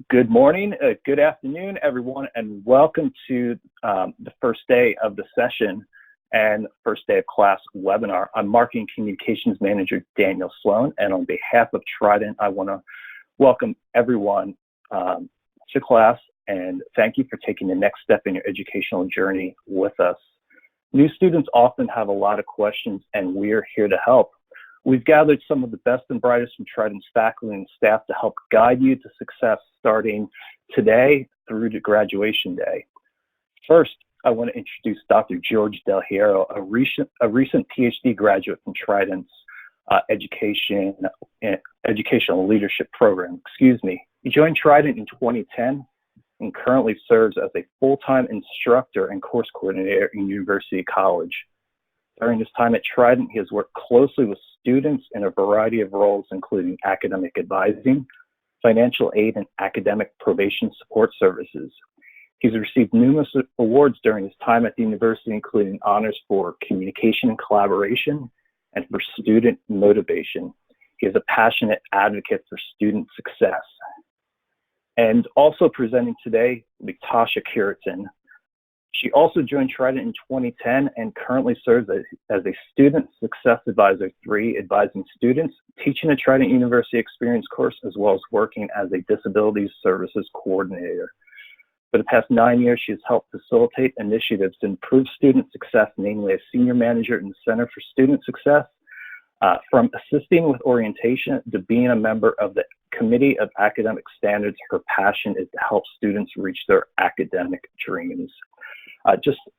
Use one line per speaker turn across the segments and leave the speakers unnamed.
Good morning, good afternoon, everyone, and welcome to the first day of the session and first day of class webinar. I'm Marketing Communications Manager Daniel Sloan, and on behalf of Trident, I want to welcome everyone to class and thank you for taking the next step in your educational journey with us. New students often have a lot of questions, and we're here to help. We've gathered some of the best and brightest from Trident's faculty and staff to help guide you to success starting today through to graduation day. First, I want to introduce Dr. George Del Hierro, a recent PhD graduate from Trident's Educational Leadership Program. He joined Trident in 2010 and currently serves as a full-time instructor and course coordinator in University College. During his time at Trident, he has worked closely with students in a variety of roles, including academic advising, financial aid, and academic probation support services. He's received numerous awards during his time at the university, including honors for communication and collaboration and for student motivation. He is a passionate advocate for student success. And also presenting today will be Tasha Cureton. She also joined Trident in 2010 and currently serves as a Student Success Advisor 3, advising students, teaching a Trident University Experience course, as well as working as a Disabilities Services Coordinator. For the past 9 years, she has helped facilitate initiatives to improve student success, namely as Senior Manager in the Center for Student Success. From assisting with orientation to being a member of the Committee of Academic Standards, her passion is to help students reach their academic dreams.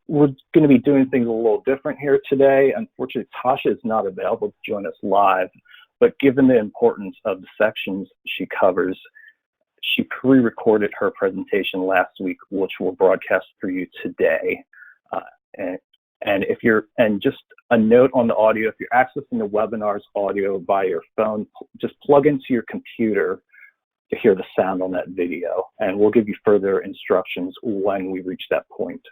We're going to be doing things a little different here today. Unfortunately, Tasha is not available to join us live, but given the importance of the sections she covers, she pre-recorded her presentation last week, which we'll broadcast for you today. And just a note on the audio, if you're accessing the webinar's audio via your phone, just plug into your computer to hear the sound on that video, and we'll give you further instructions when we reach that point.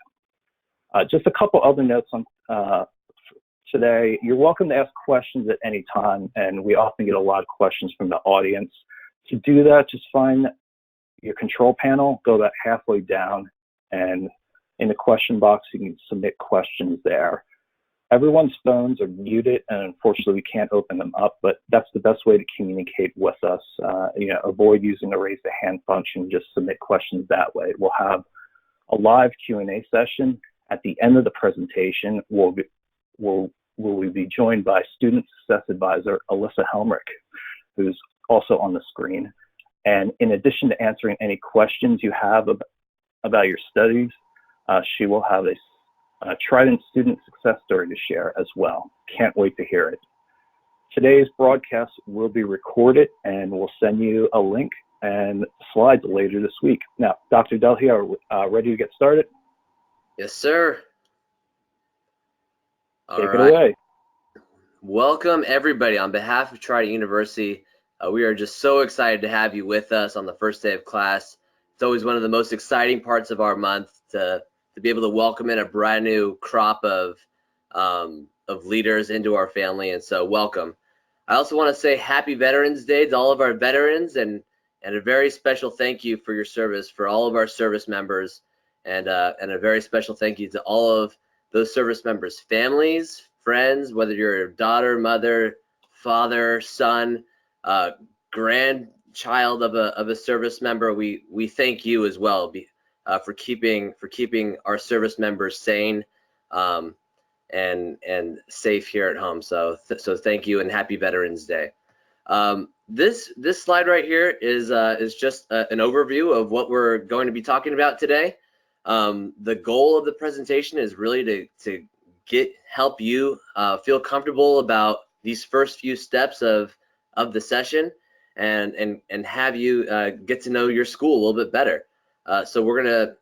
Just a couple other notes on today. You're welcome to ask questions at any time, and we often get a lot of questions from the audience. To do that, just find your control panel, go about halfway down, and in the question box, you can submit questions there. Everyone's phones are muted, and unfortunately, we can't open them up, but that's the best way to communicate with us. Avoid using the raise the hand function, just submit questions that way. We'll have a live Q&A session. At the end of the presentation, we'll be joined by Student Success Advisor Alyssa Helmrich, who's also on the screen. And in addition to answering any questions you have about your studies, she will have a Trident student success story to share as well. Can't wait to hear it. Today's broadcast will be recorded, and we'll send you a link and slides later this week. Now, Dr. Del Hierro, ready to get started?
Yes, sir.
Take it away.
Welcome, everybody. On behalf of Trident University, we are just so excited to have you with us on the first day of class. It's always one of the most exciting parts of our month to be able to welcome in a brand new crop of leaders into our family, and so welcome. I also want to say Happy Veterans Day to all of our veterans, and a very special thank you for your service for all of our service members. And a very special thank you to all of those service members' families, friends, whether you're a daughter, mother, father, son, grandchild of a service member. We thank you as well for keeping our service members sane and safe here at home. So thank you, and Happy Veterans Day. This slide right here is just an overview of what we're going to be talking about today. The goal of the presentation is really to help you feel comfortable about these first few steps of the session and have you get to know your school a little bit better. So we're gonna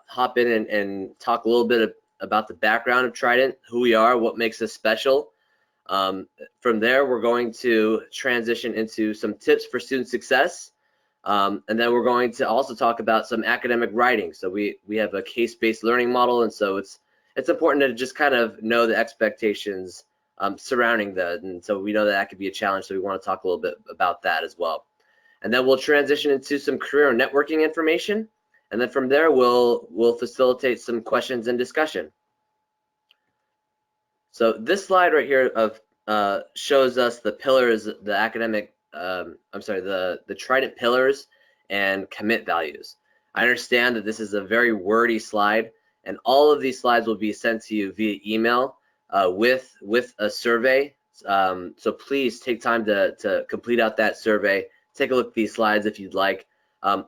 hop in and talk a little bit about the background of Trident, who we are, what makes us special. From there, we're going to transition into some tips for student success. And then we're going to also talk about some academic writing. So we have a case-based learning model, and so it's important to just kind of know the expectations surrounding that. And so we know that could be a challenge, so we want to talk a little bit about that as well. And then we'll transition into some career and networking information. And then from there, we'll facilitate some questions and discussion. So this slide right here shows us the pillars, the academic, the Trident pillars and commit values. I understand that this is a very wordy slide, and all of these slides will be sent to you via email with a survey. So please take time to complete out that survey. Take a look at these slides if you'd like.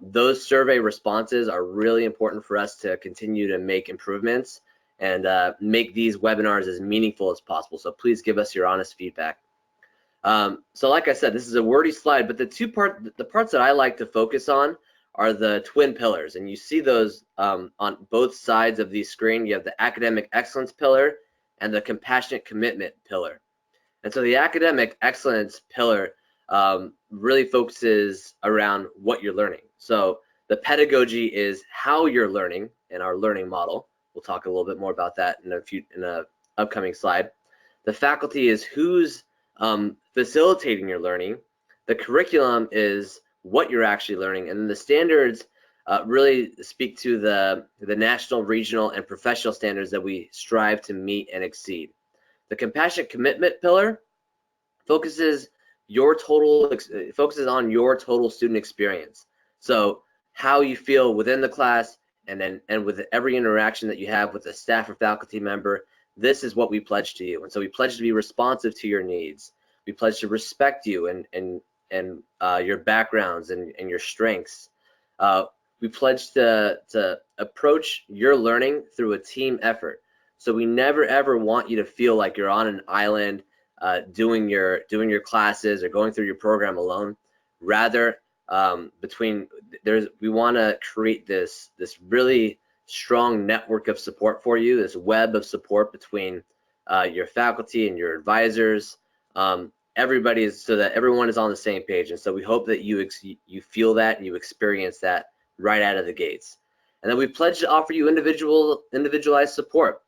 Those survey responses are really important for us to continue to make improvements and make these webinars as meaningful as possible. So please give us your honest feedback. So like I said, this is a wordy slide, but the parts that I like to focus on are the twin pillars. And you see those on both sides of the screen. You have the academic excellence pillar and the compassionate commitment pillar. And so the academic excellence pillar really focuses around what you're learning. So the pedagogy is how you're learning in our learning model. We'll talk a little bit more about that in a upcoming slide. The faculty is who's facilitating your learning. The curriculum is what you're actually learning, and the standards really speak to the national, regional, and professional standards that we strive to meet and exceed. The compassionate commitment pillar focuses on your total student experience. So how you feel within the class, and with every interaction that you have with a staff or faculty member, this is what we pledge to you. And so we pledge to be responsive to your needs. We pledge to respect you and your backgrounds and your strengths. We pledge to approach your learning through a team effort. So we never ever want you to feel like you're on an island doing your classes or going through your program alone. Rather, we want to create this really strong network of support for you, this web of support between your faculty and your advisors. So that everyone is on the same page. And so we hope that you feel that and you experience that right out of the gates. And then we pledge to offer you individualized support.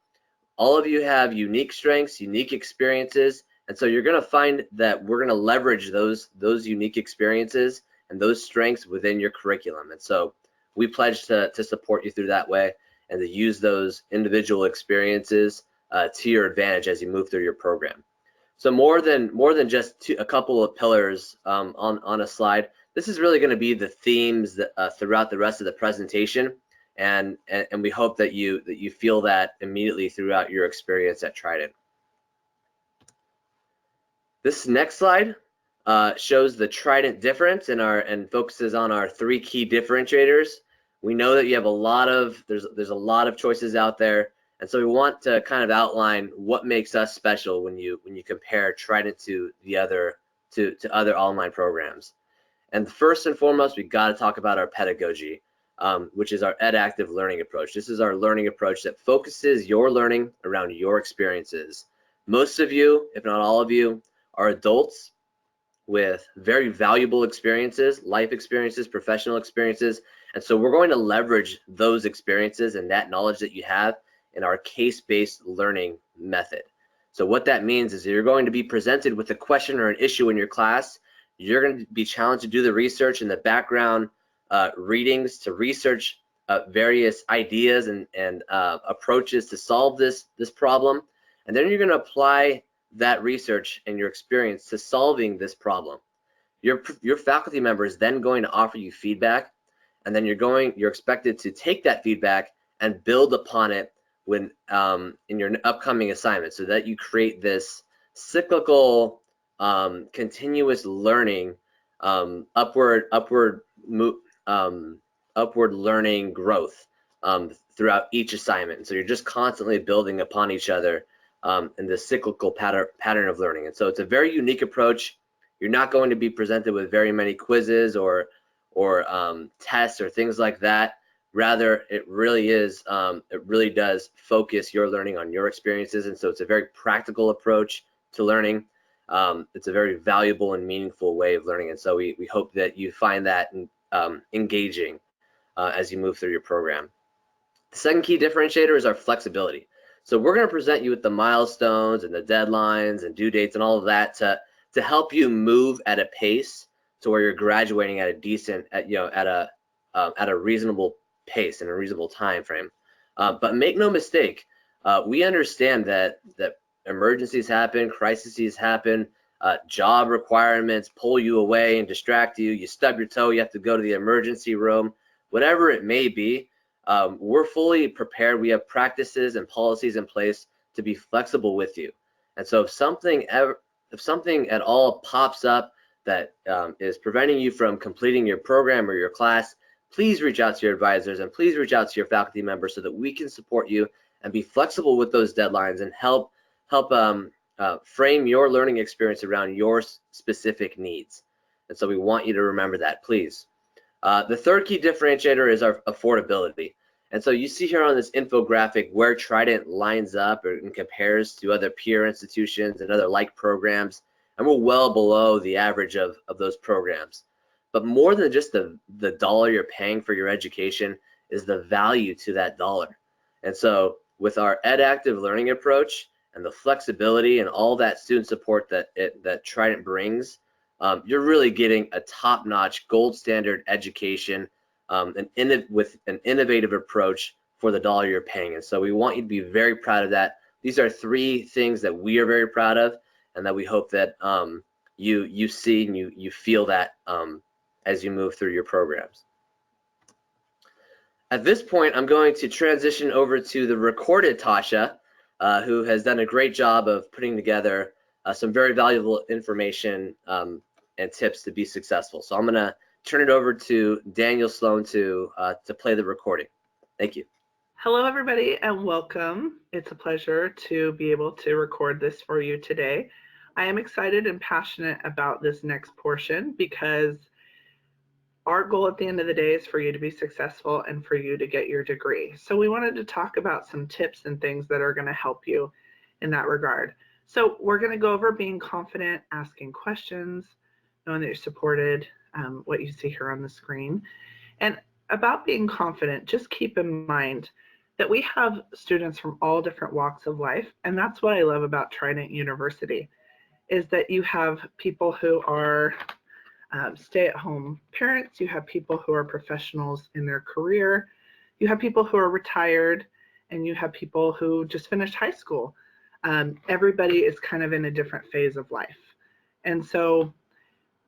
All of you have unique strengths, unique experiences, and so you're going to find that we're going to leverage those unique experiences and those strengths within your curriculum. And so we pledge to support you through that way and to use those individual experiences to your advantage as you move through your program. So more than just a couple of pillars on a slide, this is really going to be the themes that, throughout the rest of the presentation, and we hope that you feel that immediately throughout your experience at Trident. This next slide shows the Trident difference and focuses on our 3 key differentiators. We know that you have there's a lot of choices out there, and so we want to kind of outline what makes us special when you compare Trident to other online programs. And first and foremost, we got to talk about our pedagogy, which is our EdActive learning approach. This is our learning approach that focuses your learning around your experiences. Most of you, if not all of you, are adults with very valuable experiences, life experiences, professional experiences, and so we're going to leverage those experiences and that knowledge that you have in our case-based learning method. So what that means is you're going to be presented with a question or an issue in your class. You're going to be challenged to do the research and the background readings to research various ideas and approaches to solve this problem, and then you're going to apply that research and your experience to solving this problem. Your faculty member is then going to offer you feedback, and then you're expected to take that feedback and build upon it when in your upcoming assignment, so that you create this cyclical continuous learning, upward learning growth throughout each assignment. So you're just constantly building upon each other in this cyclical pattern of learning. And so it's a very unique approach. You're not going to be presented with very many quizzes or tests or things like that. Rather, it really does focus your learning on your experiences. And so it's a very practical approach to learning. It's a very valuable and meaningful way of learning. And so we hope that you find that engaging as you move through your program. The second key differentiator is our flexibility. So we're going to present you with the milestones and the deadlines and due dates and all of that to help you move at a pace to where you're graduating at a decent, at a reasonable pace and a reasonable time frame. But make no mistake, we understand that emergencies happen, crises happen, job requirements pull you away and distract you. You stub your toe, you have to go to the emergency room, whatever it may be. We're fully prepared. We have practices and policies in place to be flexible with you. And so if something at all pops up that is preventing you from completing your program or your class, please reach out to your advisors and please reach out to your faculty members so that we can support you and be flexible with those deadlines and help frame your learning experience around your specific needs. And so we want you to remember that, please. The third key differentiator is our affordability. And so you see here on this infographic where Trident lines up and compares to other peer institutions and other like programs, and we're well below the average of those programs. But more than just the dollar you're paying for your education is the value to that dollar. And so with our EdActive learning approach and the flexibility and all that student support that Trident brings, you're really getting a top-notch gold standard education with an innovative approach for the dollar you're paying. And so we want you to be very proud of that. These are three things that we are very proud of and that we hope that you see and you feel that as you move through your programs. At this point, I'm going to transition over to the recorded Tasha, who has done a great job of putting together some very valuable information and tips to be successful. So I'm going to turn it over to Daniel Sloan to play the recording. Thank you.
Hello, everybody, and welcome. It's a pleasure to be able to record this for you today. I am excited and passionate about this next portion because our goal at the end of the day is for you to be successful and for you to get your degree. So we wanted to talk about some tips and things that are going to help you in that regard. So we're going to go over being confident, asking questions, knowing that you're supported, what you see here on the screen. And about being confident, just keep in mind that we have students from all different walks of life. And that's what I love about Trident University, is that you have people who are stay-at-home parents, you have people who are professionals in their career, you have people who are retired, and you have people who just finished high school. Everybody is kind of in a different phase of life. And so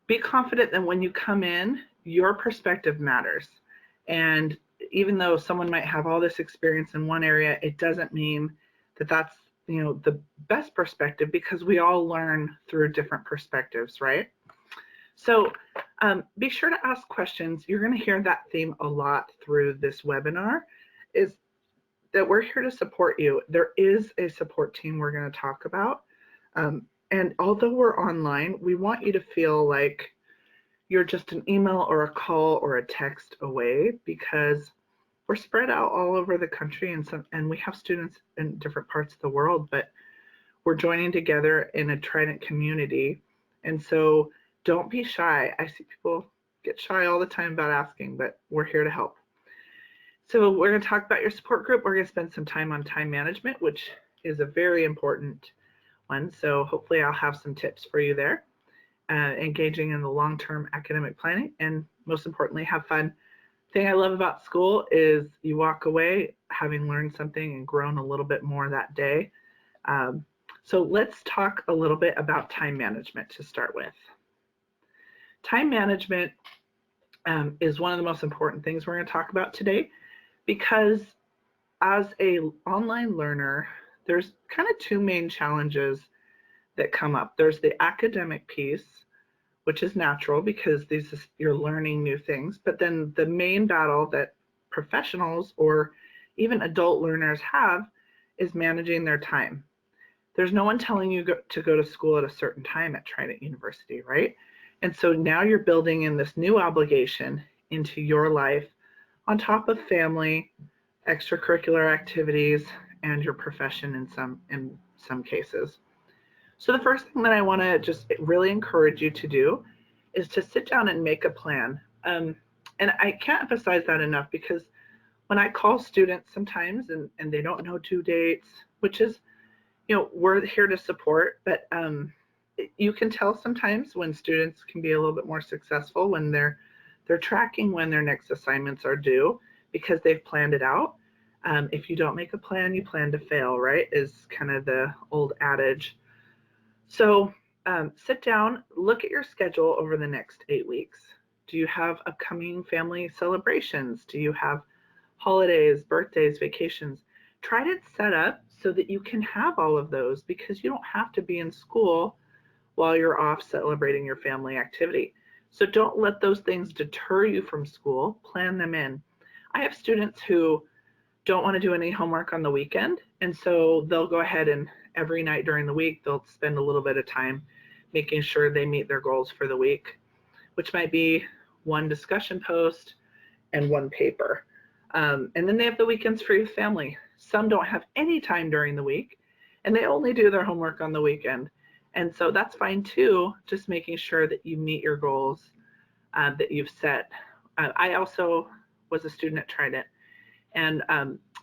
be confident that when you come in, your perspective matters. And even though someone might have all this experience in one area, it doesn't mean that that's, the best perspective, because we all learn through different perspectives, right? So be sure to ask questions. You're going to hear that theme a lot through this webinar, is that we're here to support you. There is a support team we're going to talk about. And although we're online, we want you to feel like you're just an email or a call or a text away, because we're spread out all over the country, and we have students in different parts of the world, but we're joining together in a Trident community. And so don't be shy. I see people get shy all the time about asking, but we're here to help. So we're going to talk about your support group. We're going to spend some time on time management, which is a very important one. So hopefully I'll have some tips for you there. Engaging in the long-term academic planning, and most importantly, have fun. The thing I love about school is you walk away having learned something and grown a little bit more that day. So let's talk a little bit about time management to start with. Time management is one of the most important things we're going to talk about today, because as an online learner, there's kind of two main challenges that come up. There's the academic piece, which is natural because you're learning new things, but then the main battle that professionals or even adult learners have is managing their time. There's no one telling you to go to school at a certain time at Trident University, right? And so now you're building in this new obligation into your life on top of family, extracurricular activities, and your profession in some cases. So the first thing that I want to just really encourage you to do is to sit down and make a plan. And I can't emphasize that enough, because when I call students sometimes and they don't know due dates, which is, we're here to support, but you can tell sometimes when students can be a little bit more successful when they're tracking when their next assignments are due because they've planned it out. If you don't make a plan, you plan to fail, right? Is kind of the old adage. So sit down, look at your schedule over the next 8 weeks. Do you have upcoming family celebrations? Do you have holidays, birthdays, vacations? Try to set up so that you can have all of those because you don't have to be in school while you're off celebrating your family activity. So don't let those things deter you from school. Plan them in. I have students who don't want to do any homework on the weekend, and so they'll go ahead and every night during the week, they'll spend a little bit of time making sure they meet their goals for the week, which might be one discussion post and one paper. And then they have the weekends for your family. Some don't have any time during the week, and they only do their homework on the weekend. And so that's fine too, just making sure that you meet your goals that you've set. I also was a student at Trident, and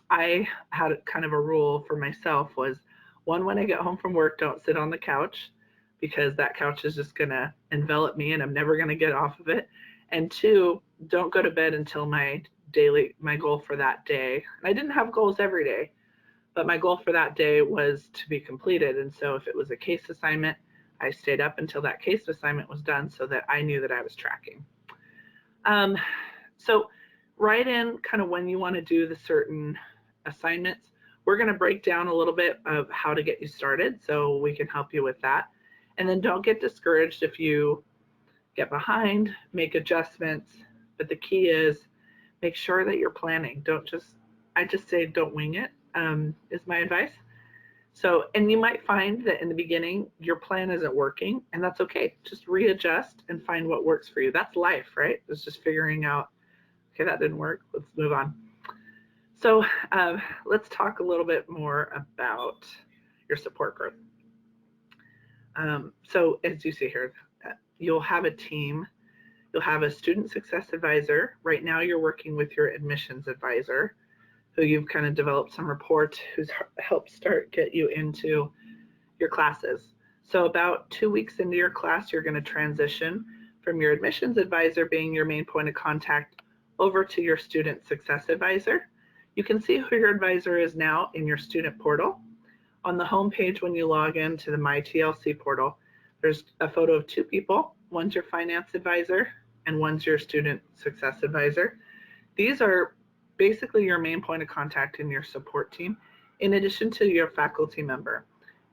I had kind of a rule for myself was, one, when I get home from work, don't sit on the couch because that couch is just gonna envelop me and I'm never gonna get off of it. And two, don't go to bed until my goal for that day. And I didn't have goals every day, but my goal for that day was to be completed. And so if it was a case assignment, I stayed up until that case assignment was done so that I knew that I was tracking. So write in kind of when you want to do the certain assignments. We're going to break down a little bit of how to get you started so we can help you with that. And then don't get discouraged if you get behind, make adjustments. But the key is make sure that you're planning. I just say don't wing it, is my advice. So, and you might find that in the beginning, your plan isn't working, and that's okay. Just readjust and find what works for you. That's life, right? It's just figuring out, okay, that didn't work. Let's move on. So let's talk a little bit more about your support group. So as you see here, you'll have a team. You'll have a student success advisor. Right now you're working with your admissions advisor, who you've kind of developed some rapport, who's helped get you into your classes. So about 2 weeks into your class, you're going to transition from your admissions advisor being your main point of contact over to your student success advisor. You can see who your advisor is now in your student portal. On the home page, when you log into the MyTLC portal, there's a photo of two people. One's your finance advisor and one's your student success advisor. These are basically your main point of contact in your support team, in addition to your faculty member.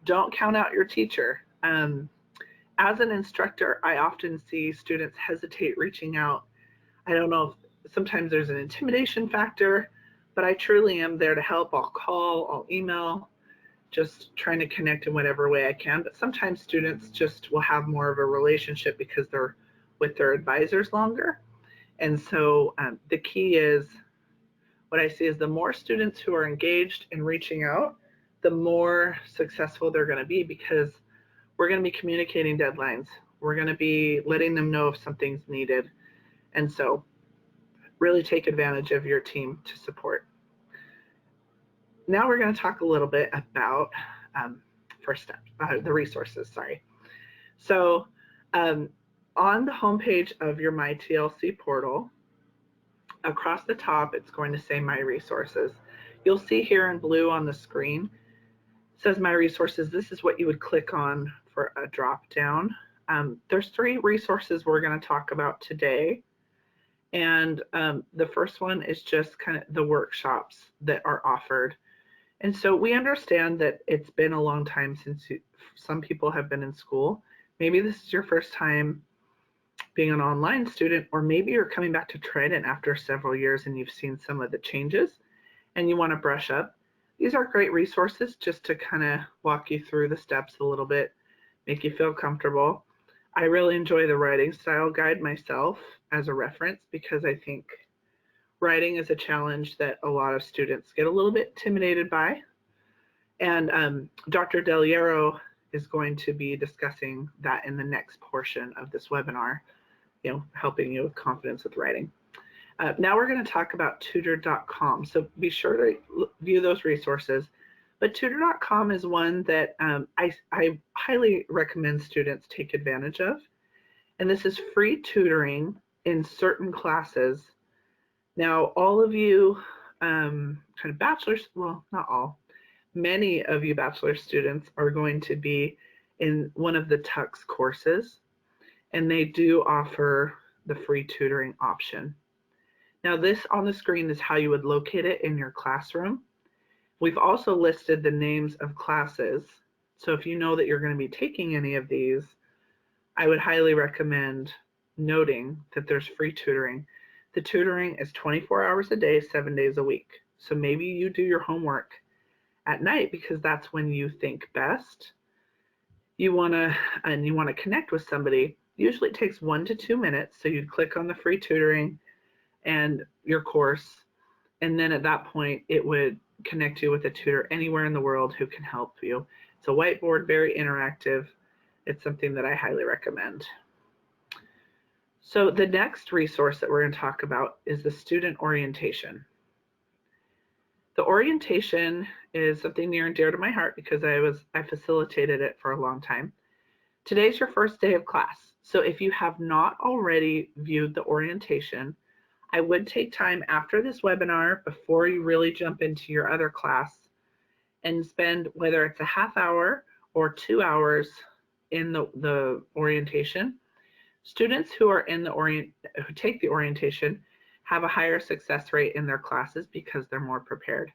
Don't count out your teacher. As an instructor, I often see students hesitate reaching out. I don't know if sometimes there's an intimidation factor, but I truly am there to help. I'll call, I'll email, just trying to connect in whatever way I can. But sometimes students just will have more of a relationship because they're with their advisors longer. And so the key is, what I see is the more students who are engaged in reaching out, the more successful they're going to be, because we're going to be communicating deadlines. We're going to be letting them know if something's needed. And so really take advantage of your team to support. Now we're going to talk a little bit about first step, the resources, sorry. So on the homepage of your MyTLC portal, across the top, it's going to say My Resources. You'll see here in blue on the screen, it says My Resources. This is what you would click on for a drop down. There's 3 resources we're going to talk about today. And the first one is just kind of the workshops that are offered. And so we understand that it's been a long time since some people have been in school. Maybe this is your first time being an online student, or maybe you're coming back to Trident after several years and you've seen some of the changes and you want to brush up. These are great resources just to kind of walk you through the steps a little bit, make you feel comfortable. I really enjoy the writing style guide myself as a reference, because I think writing is a challenge that a lot of students get a little bit intimidated by. And Dr. Del Hierro is going to be discussing that in the next portion of this webinar, helping you with confidence with writing. Now we're going to talk about tutor.com. So be sure to view those resources. But tutor.com is one that I highly recommend students take advantage of. And this is free tutoring in certain classes. Now, all of you kind of bachelor's, well, not all, many of you bachelor students are going to be in one of the TUX courses, and they do offer the free tutoring option. Now, this on the screen is how you would locate it in your classroom. We've also listed the names of classes. So if you know that you're going to be taking any of these, I would highly recommend noting that there's free tutoring. The tutoring is 24 hours a day, 7 days a week. So maybe you do your homework at night because that's when you think best. You want to connect with somebody. Usually it takes 1 to 2 minutes. So you'd click on the free tutoring and your course, and then at that point it would connect you with a tutor anywhere in the world who can help you. It's a whiteboard, very interactive. It's something that I highly recommend. So the next resource that we're going to talk about is the student orientation. The orientation is something near and dear to my heart because I facilitated it for a long time. Today's your first day of class. So if you have not already viewed the orientation, I would take time after this webinar before you really jump into your other class and spend, whether it's a half hour or 2 hours in the orientation. Students who are who take the orientation have a higher success rate in their classes because they're more prepared.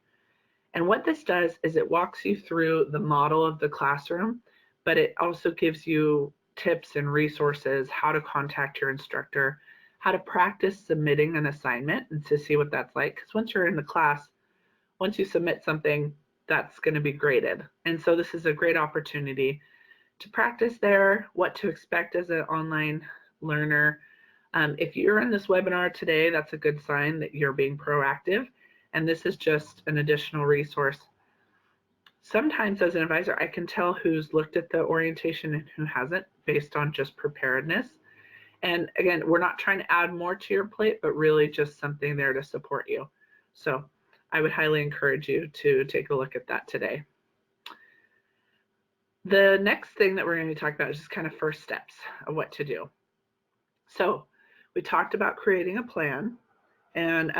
And what this does is it walks you through the model of the classroom, but it also gives you tips and resources, how to contact your instructor, how to practice submitting an assignment and to see what that's like. Because once you're in the class, once you submit something, that's going to be graded. And so this is a great opportunity to practice there, what to expect as an online learner. If you're in this webinar today, that's a good sign that you're being proactive. And this is just an additional resource. Sometimes as an advisor, I can tell who's looked at the orientation and who hasn't based on just preparedness. And again, we're not trying to add more to your plate, but really just something there to support you. So I would highly encourage you to take a look at that today. The next thing that we're going to be talking about is just kind of first steps of what to do. So we talked about creating a plan, and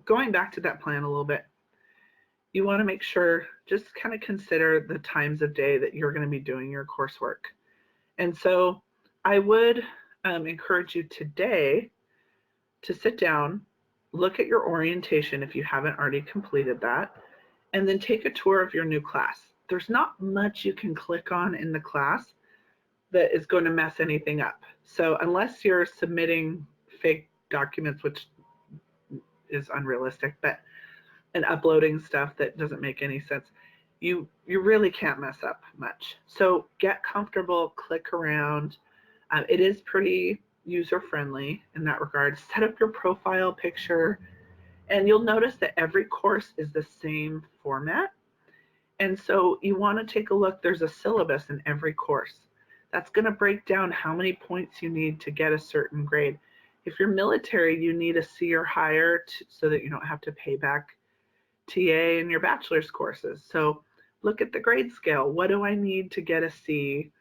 going back to that plan a little bit, you want to make sure, just kind of consider the times of day that you're going to be doing your coursework. And so I would encourage you today to sit down, look at your orientation if you haven't already completed that, and then take a tour of your new class. There's not much you can click on in the class that is going to mess anything up. So unless you're submitting fake documents, which is unrealistic, and uploading stuff that doesn't make any sense, you really can't mess up much. So get comfortable, click around. It is pretty user-friendly in that regard. Set up your profile picture, and you'll notice that every course is the same format. And so you want to take a look. There's a syllabus in every course. That's going to break down how many points you need to get a certain grade. If you're military, you need a C or higher so that you don't have to pay back TA in your bachelor's courses. So look at the grade scale. What do I need to get a C?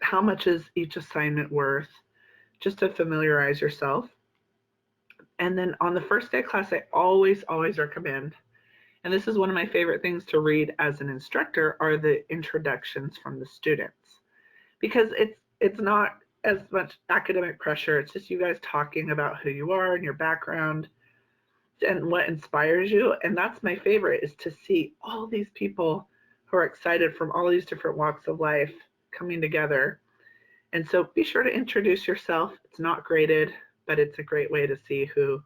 How much is each assignment worth? Just to familiarize yourself. And then on the first day of class, I always recommend, and this is one of my favorite things to read as an instructor, are the introductions from the students. Because it's not as much academic pressure, it's just you guys talking about who you are and your background and what inspires you. And that's my favorite, is to see all these people who are excited from all these different walks of life coming together. And so be sure to introduce yourself. It's not graded, but it's a great way to see who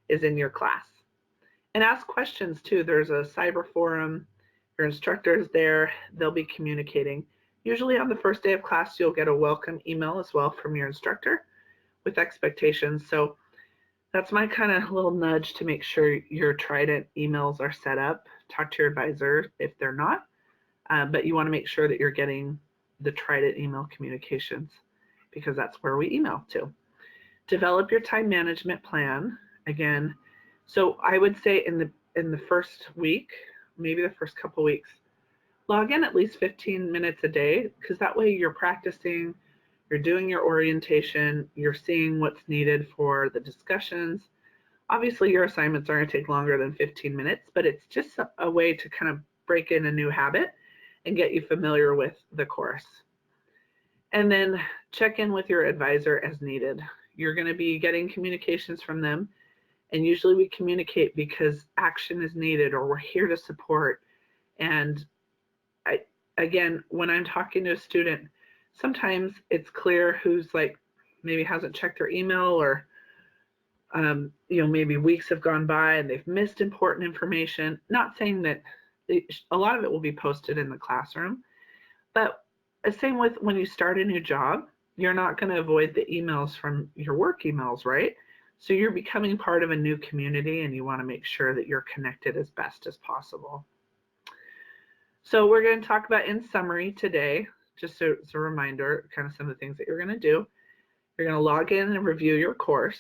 is in your class. And ask questions too. There's a cyber forum. Your instructor is there. They'll be communicating. Usually on the first day of class, you'll get a welcome email as well from your instructor with expectations. So that's my kind of little nudge to make sure your Trident emails are set up. Talk to your advisor if they're not, but you want to make sure that you're getting the Trident email communications, because that's where we email to. Develop your time management plan. Again, so I would say in the first week maybe the first couple weeks, log in at least 15 minutes a day, because that way you're practicing, you're doing your orientation, you're seeing what's needed for the discussions. Obviously, your assignments are going to take longer than 15 minutes, but it's just a way to kind of break in a new habit and get you familiar with the course. And then check in with your advisor as needed. You're going to be getting communications from them, and usually we communicate because action is needed or we're here to support. And again, when I'm talking to a student, sometimes it's clear who's like maybe hasn't checked their email, or maybe weeks have gone by and they've missed important information. Not saying that a lot of it will be posted in the classroom, but same with when you start a new job, you're not going to avoid the emails from your work emails, right? So you're becoming part of a new community, and you want to make sure that you're connected as best as possible. So we're going to talk about, in summary today, just as a reminder, kind of some of the things that you're going to do. You're going to log in and review your course.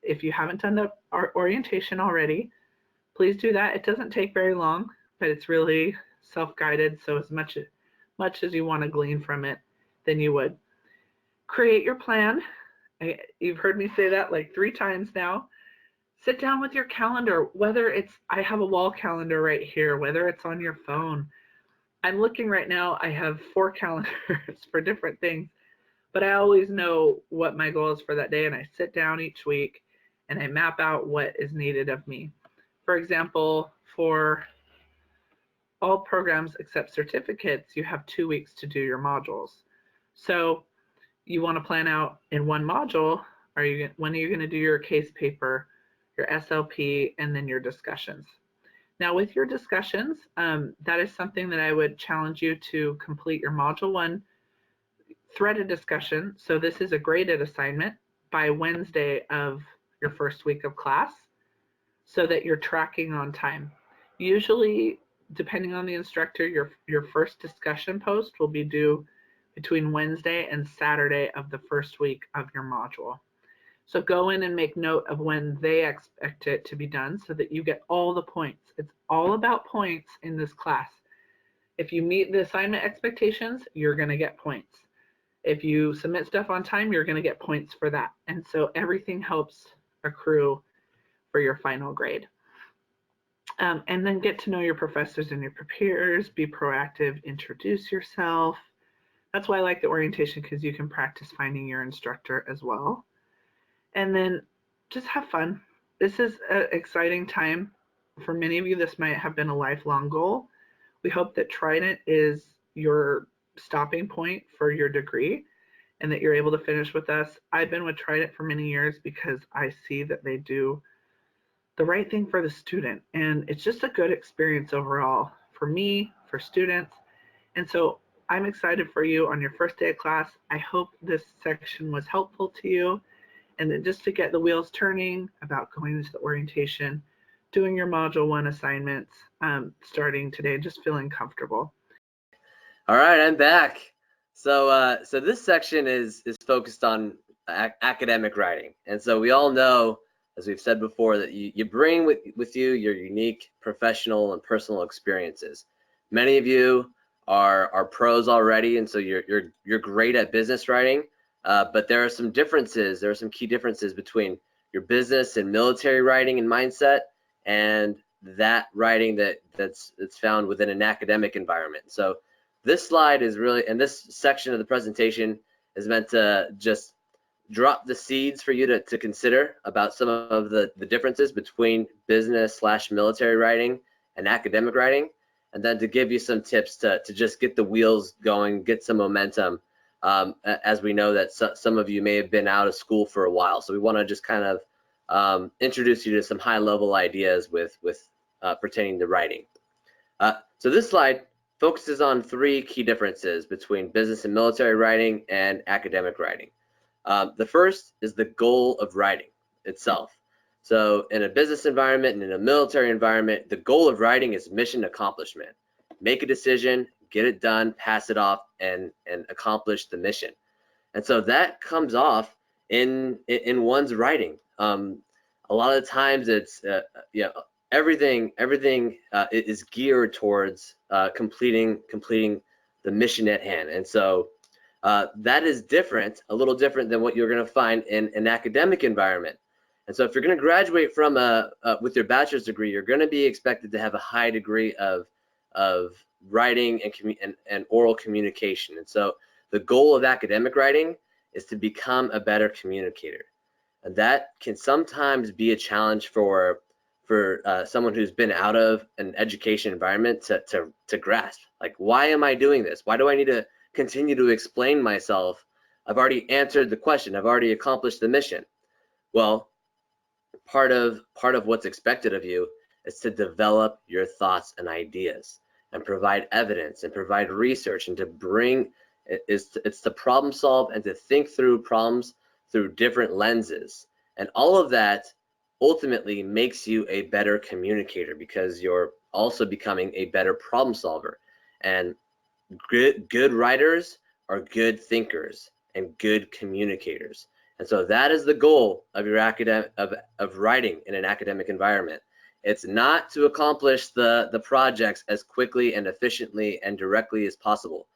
If you haven't done the orientation already, please do that. It doesn't take very long, but it's really self-guided, so as much as you want to glean from it, then you would. Create your plan. You've heard me say that like 3 times now. Sit down with your calendar, whether it's, I have a wall calendar right here, whether it's on your phone. I'm looking right now, I have 4 calendars for different things, but I always know what my goal is for that day, and I sit down each week and I map out what is needed of me. For example, for all programs except certificates, you have 2 weeks to do your modules. So you want to plan out in one module, when are you going to do your case paper, your SLP, and then your discussions. Now with your discussions, that is something that I would challenge you to complete your module 1 threaded discussion. So this is a graded assignment by Wednesday of your first week of class, so that you're tracking on time. Usually, depending on the instructor, your first discussion post will be due between Wednesday and Saturday of the first week of your module. So go in and make note of when they expect it to be done so that you get all the points. It's all about points in this class. If you meet the assignment expectations, you're going to get points. If you submit stuff on time, you're going to get points for that. And so everything helps accrue for your final grade. And then get to know your professors and your peers, be proactive, introduce yourself. That's why I like the orientation, because you can practice finding your instructor as well. And then just have fun. This is an exciting time. For many of you, this might have been a lifelong goal. We hope that Trident is your stopping point for your degree and that you're able to finish with us. I've been with Trident for many years because I see that they do the right thing for the student, and it's just a good experience overall for me, for students. And so I'm excited for you on your first day of class. I hope this section was helpful to you, and then just to get the wheels turning about going into the orientation, doing your module 1 assignments, starting today, just feeling comfortable.
All right, I'm back. So this section is focused on academic writing, and so we all know, as we've said before, that you bring with you your unique professional and personal experiences. Many of you are pros already, and so you're great at business writing, but there are some differences. There are some key differences between your business and military writing and mindset, and that writing that's found within an academic environment. So this slide is really, and this section of the presentation is meant to just drop the seeds for you to consider about some of the differences between business/military writing and academic writing, and then to give you some tips to just get the wheels going, get some momentum, as we know that some of you may have been out of school for a while. So we want to just kind of introduce you to some high-level ideas with pertaining to writing. So this slide focuses on 3 key differences between business and military writing and academic writing. The first is the goal of writing itself. So in a business environment and in a military environment, the goal of writing is mission accomplishment. Make a decision, get it done, pass it off, and accomplish the mission. And so that comes off in one's writing. A lot of times it's everything is geared towards completing the mission at hand. And so that is different, a little different than what you're going to find in an academic environment. And so if you're going to graduate from with your bachelor's degree, you're going to be expected to have a high degree of writing and oral communication. And so the goal of academic writing is to become a better communicator. And that can sometimes be a challenge for someone who's been out of an education environment to grasp. Like, why am I doing this? Why do I need to continue to explain myself? I've already answered the question. I've already accomplished the mission. Well, part of what's expected of you is to develop your thoughts and ideas and provide evidence and provide research and to bring it's to problem solve and to think through problems through different lenses. And all of that ultimately makes you a better communicator because you're also becoming a better problem solver. And good writers are good thinkers and good communicators. And so that is the goal of your of writing in an academic environment. It's not to accomplish the projects as quickly and efficiently and directly as possible.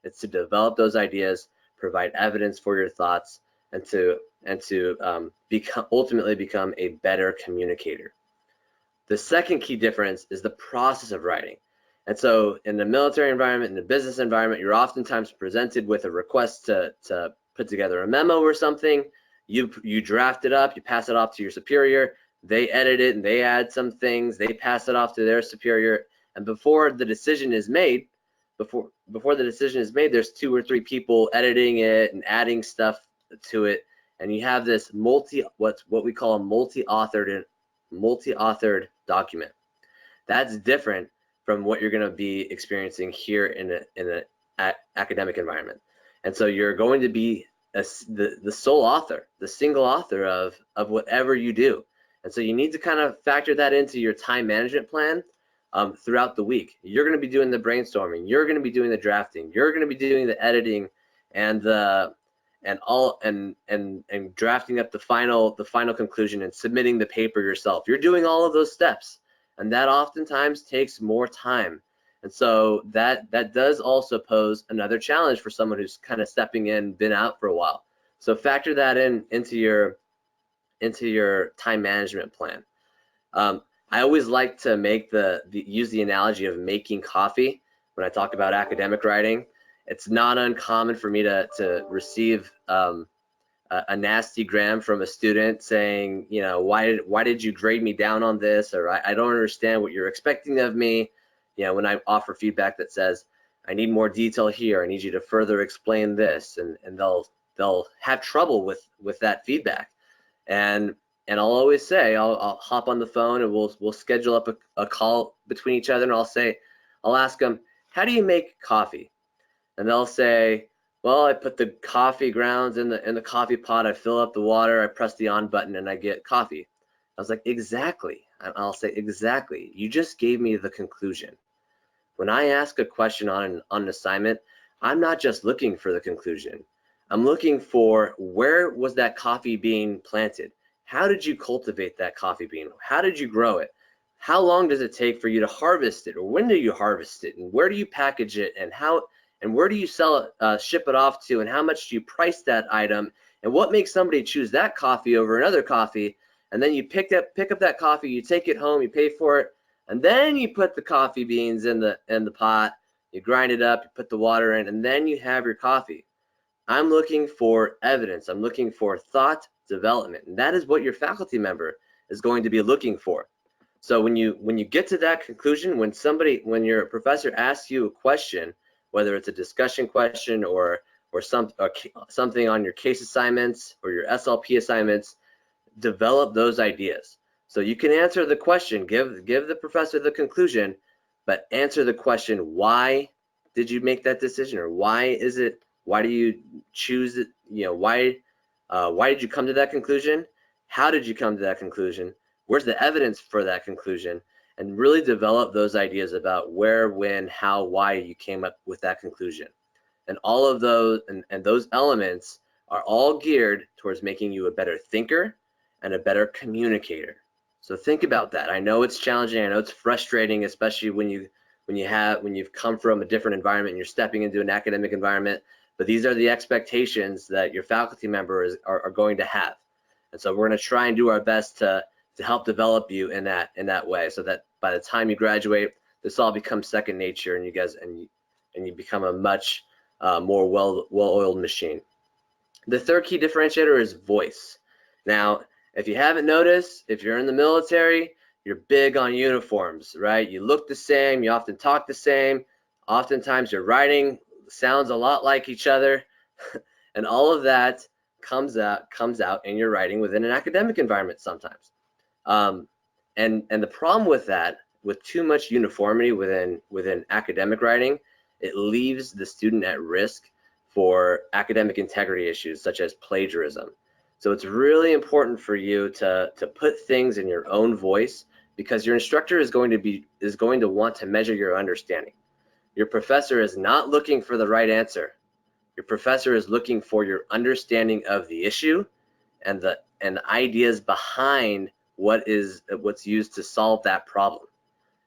It's to develop those ideas, provide evidence for your thoughts, and to ultimately become a better communicator. The second key difference is the process of writing. And so in the military environment, in the business environment, you're oftentimes presented with a request to put together a memo or something. You draft it up, you pass it off to your superior, they edit it and they add some things, they pass it off to their superior, and before the decision is made, there's 2 or 3 people editing it and adding stuff to it, and you have this what we call a multi-authored document. That's different from what you're going to be experiencing here in an academic environment. And so you're going to be the sole author, the single author of whatever you do. And so you need to kind of factor that into your time management plan throughout the week. You're going to be doing the brainstorming, you're going to be doing the drafting, you're going to be doing the editing and drafting up the final conclusion and submitting the paper yourself. You're doing all of those steps, and that oftentimes takes more time. And so that does also pose another challenge for someone who's kind of stepping in, been out for a while. So factor that into your time management plan. I always like to use the analogy of making coffee when I talk about academic writing. It's not uncommon for me to receive a nasty gram from a student saying, you know, why did you grade me down on this, or I don't understand what you're expecting of me. You know, when I offer feedback that says, I need more detail here, I need you to further explain this, and they'll have trouble with that feedback. And I'll always say, I'll hop on the phone and we'll schedule up a call between each other, and I'll ask them, how do you make coffee? And they'll say, well, I put the coffee grounds in the coffee pot, I fill up the water, I press the on button, and I get coffee. I was like, exactly. I'll say, exactly. You just gave me the conclusion. When I ask a question on an assignment, I'm not just looking for the conclusion. I'm looking for, where was that coffee bean planted? How did you cultivate that coffee bean? How did you grow it? How long does it take for you to harvest it? Or when do you harvest it? And where do you package it? And where do you sell it, ship it off to? And how much do you price that item? And what makes somebody choose that coffee over another coffee? And then you pick up that coffee, you take it home, you pay for it, and then you put the coffee beans in the pot, you grind it up, you put the water in, and then you have your coffee. I'm looking for evidence. I'm looking for thought development, and that is what your faculty member is going to be looking for. So when you get to that conclusion, when your professor asks you a question, whether it's a discussion question or something on your case assignments or your SLP assignments, develop those ideas. So you can answer the question, give the professor the conclusion, but answer the question, why did you make that decision, or why do you choose it? You know, why did you come to that conclusion? How did you come to that conclusion? Where's the evidence for that conclusion? And really develop those ideas about where, when, how, why you came up with that conclusion. And all of those and those elements are all geared towards making you a better thinker and a better communicator. So think about that. I know it's challenging. I know it's frustrating, especially when you've come from a different environment and you're stepping into an academic environment. But these are the expectations that your faculty members are going to have. And so we're going to try and do our best to help develop you in that way, so that by the time you graduate, this all becomes second nature, and you become a much more well-oiled machine. The third key differentiator is voice. Now, if you haven't noticed, if you're in the military, you're big on uniforms, right? You look the same, you often talk the same, oftentimes your writing sounds a lot like each other, and all of that comes out in your writing within an academic environment sometimes. And the problem with that, with too much uniformity within academic writing, it leaves the student at risk for academic integrity issues such as plagiarism. So it's really important for you to put things in your own voice, because your instructor is going to want to measure your understanding. Your professor is not looking for the right answer. Your professor is looking for your understanding of the issue and the ideas behind what's used to solve that problem.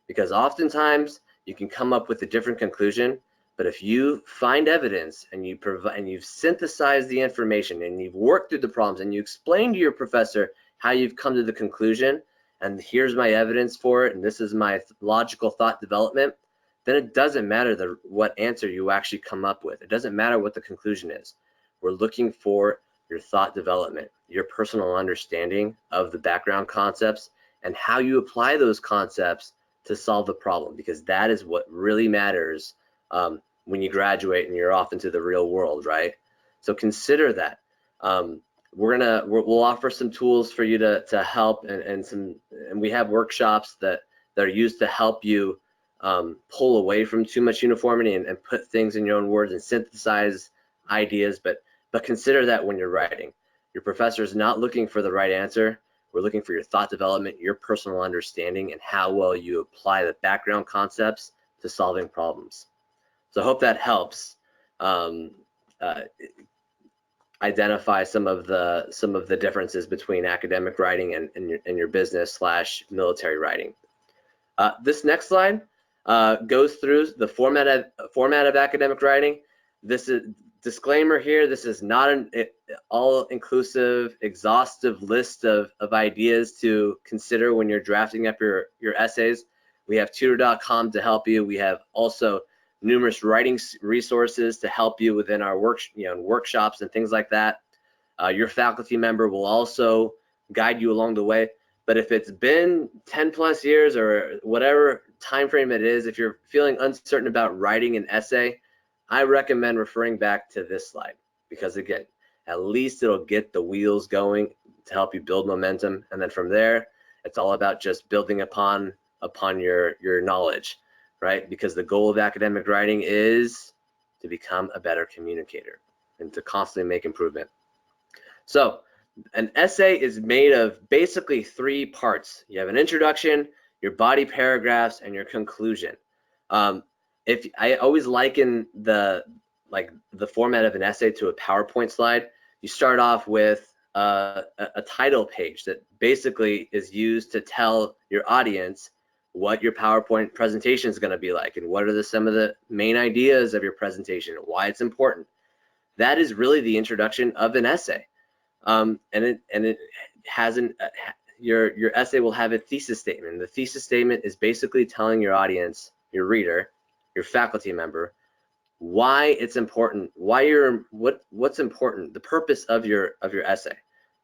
Because oftentimes you can come up with a different conclusion, but if you find evidence and you've synthesized the information and you've worked through the problems and you explain to your professor how you've come to the conclusion, and here's my evidence for it, and this is my logical thought development, then it doesn't matter what answer you actually come up with. It doesn't matter what the conclusion is. We're looking for your thought development, your personal understanding of the background concepts, and how you apply those concepts to solve the problem, because that is what really matters when you graduate and you're off into the real world, right? So consider that. We'll offer some tools for you to help, and we have workshops that are used to help you pull away from too much uniformity and put things in your own words and synthesize ideas. But consider that when you're writing. Your professor is not looking for the right answer. We're looking for your thought development, your personal understanding, and how well you apply the background concepts to solving problems. So I hope that helps identify some of the differences between academic writing and your business / military writing. This next slide goes through the format of academic writing. This is disclaimer here. This is not an all-inclusive, exhaustive list of ideas to consider when you're drafting up your essays. We have tutor.com to help you. We have also numerous writing resources to help you within our workshops and things like that. Your faculty member will also guide you along the way. But if it's been 10 plus years or whatever time frame it is, if you're feeling uncertain about writing an essay, I recommend referring back to this slide, because again, at least it'll get the wheels going to help you build momentum. And then from there, it's all about just building upon your knowledge, right? Because the goal of academic writing is to become a better communicator and to constantly make improvement. So an essay is made of basically 3 parts. You have an introduction, your body paragraphs, and your conclusion. If I always liken the format of an essay to a PowerPoint slide. You start off with a title page that basically is used to tell your audience what your PowerPoint presentation is going to be like, and what are some of the main ideas of your presentation, and why it's important. That is really the introduction of an essay, and it has your essay will have a thesis statement. The thesis statement is basically telling your audience, your reader, your faculty member, why it's important, what's important, the purpose of your essay.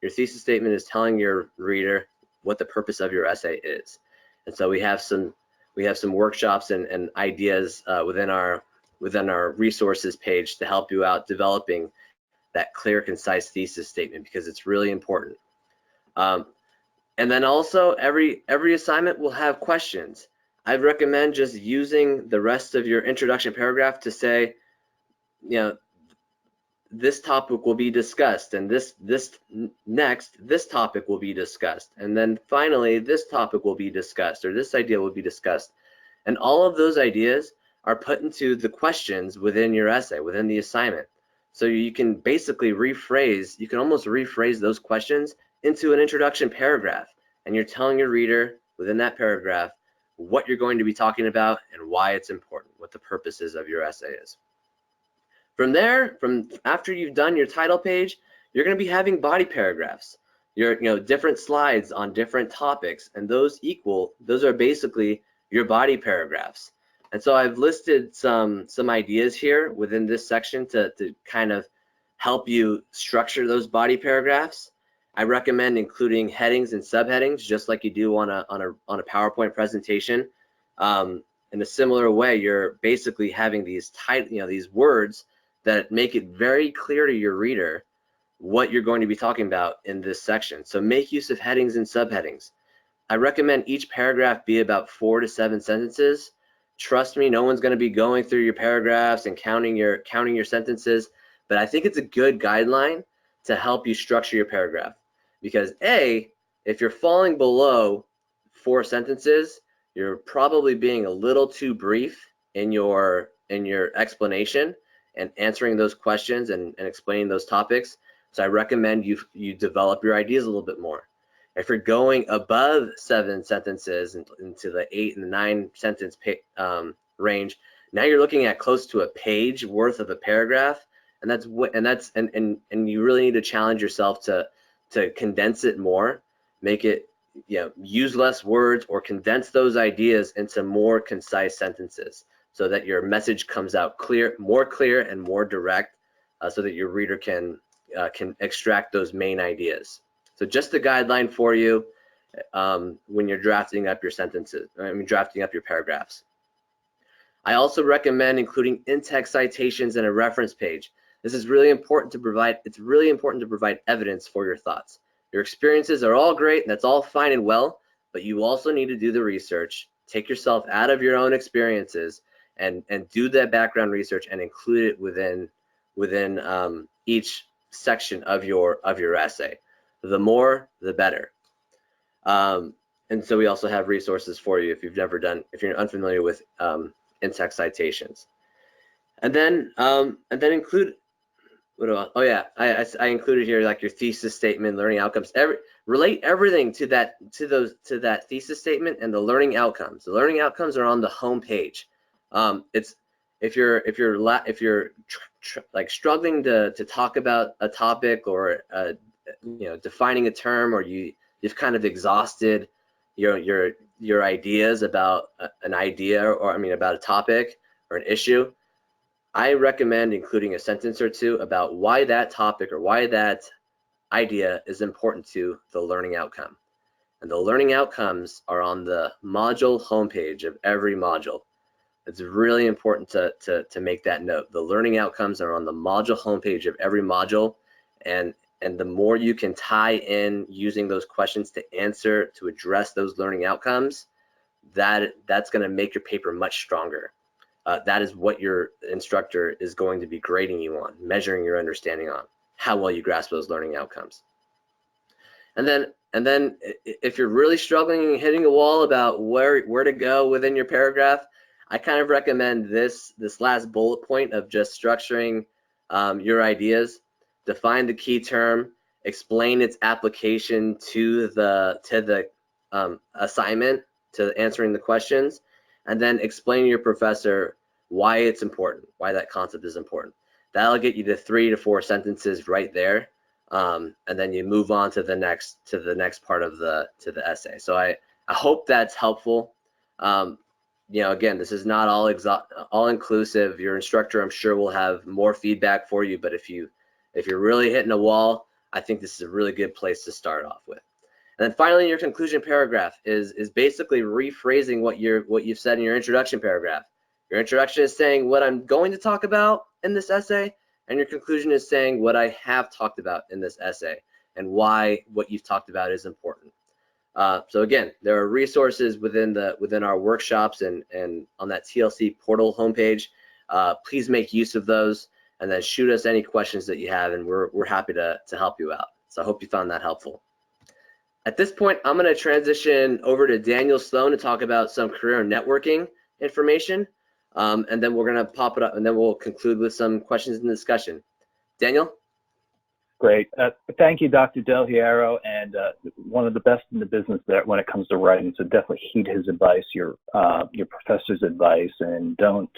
Your thesis statement is telling your reader what the purpose of your essay is. And so we have some workshops and ideas within our resources page to help you out developing that clear, concise thesis statement, because it's really important. And then also every assignment will have questions. I'd recommend just using the rest of your introduction paragraph to say, this topic will be discussed, and this topic will be discussed, and then finally this topic will be discussed, or this idea will be discussed. And all of those ideas are put into the questions within your essay, within the assignment. So you can basically almost rephrase those questions into an introduction paragraph, and you're telling your reader within that paragraph what you're going to be talking about and why it's important, what the purposes of your essay is. From there, after you've done your title page, you're going to be having body paragraphs. Different slides on different topics, and those are basically your body paragraphs. And so I've listed some ideas here within this section to kind of help you structure those body paragraphs. I recommend including headings and subheadings, just like you do on a PowerPoint presentation. In a similar way, you're basically having these these words that make it very clear to your reader what you're going to be talking about in this section. So make use of headings and subheadings. I recommend each paragraph be about 4 to 7 sentences. Trust me, no one's going to be going through your paragraphs and counting your sentences, but I think it's a good guideline to help you structure your paragraph. Because if you're falling below 4 sentences, you're probably being a little too brief in your explanation and answering those questions and explaining those topics. So I recommend you develop your ideas a little bit more. If you're going above 7 sentences into the 8 and the 9 sentence range, now you're looking at close to a page worth of a paragraph, and you really need to challenge yourself to condense it more, make it use less words or condense those ideas into more concise sentences so that your message comes out more clear and more direct, so that your reader can extract those main ideas. So just a guideline for you when you're drafting up your drafting up your paragraphs. I also recommend including in-text citations and a reference page. This is really important to provide. It's really important to provide evidence for your thoughts. Your experiences are all great, and that's all fine and well, but you also need to do the research. Take yourself out of your own experiences and do that background research and include it within each section of your essay. The more, the better. And so we also have resources for you if you're unfamiliar with in-text citations. And then include, I included here like your thesis statement, learning outcomes. Relate everything to that thesis statement and the learning outcomes. The learning outcomes are on the home page. If you're like struggling to talk about a topic or defining a term, or you've kind of exhausted your ideas about an idea, or about a topic or an issue, I recommend including a sentence or two about why that topic or why that idea is important to the learning outcome. And the learning outcomes are on the module homepage of every module. It's really important to make that note. The learning outcomes are on the module homepage of every module, and the more you can tie in using those questions to address those learning outcomes, that's going to make your paper much stronger. That is what your instructor is going to be grading you on, measuring your understanding on, how well you grasp those learning outcomes. And then if you're really struggling and hitting a wall about where to go within your paragraph, I kind of recommend this last bullet point of just structuring your ideas. Define the key term, explain its application to the assignment, to answering the questions, and then explain to your professor why it's important, why that concept is important. That'll get you to 3 to 4 sentences right there, and then you move on to the next part of the essay. So I hope that's helpful. Again, this is not all inclusive. Your instructor, I'm sure, will have more feedback for you, but if you're really hitting a wall, I think this is a really good place to start off with. And then finally, your conclusion paragraph is basically rephrasing what you've said in your introduction paragraph. Your introduction is saying what I'm going to talk about in this essay, and your conclusion is saying what I have talked about in this essay and why what you've talked about is important. So again, there are resources within our workshops and on that TLC portal homepage. Please make use of those, and then shoot us any questions that you have, and we're happy to help you out. So I hope you found that helpful. At this point, I'm going to transition over to Daniel Sloan to talk about some career networking information, and then we're going to pop it up, and then we'll conclude with some questions and discussion. Daniel?
Great. Thank you, Dr. Del Hierro, and one of the best in the business there when it comes to writing. So definitely heed his advice, your professor's advice, and don't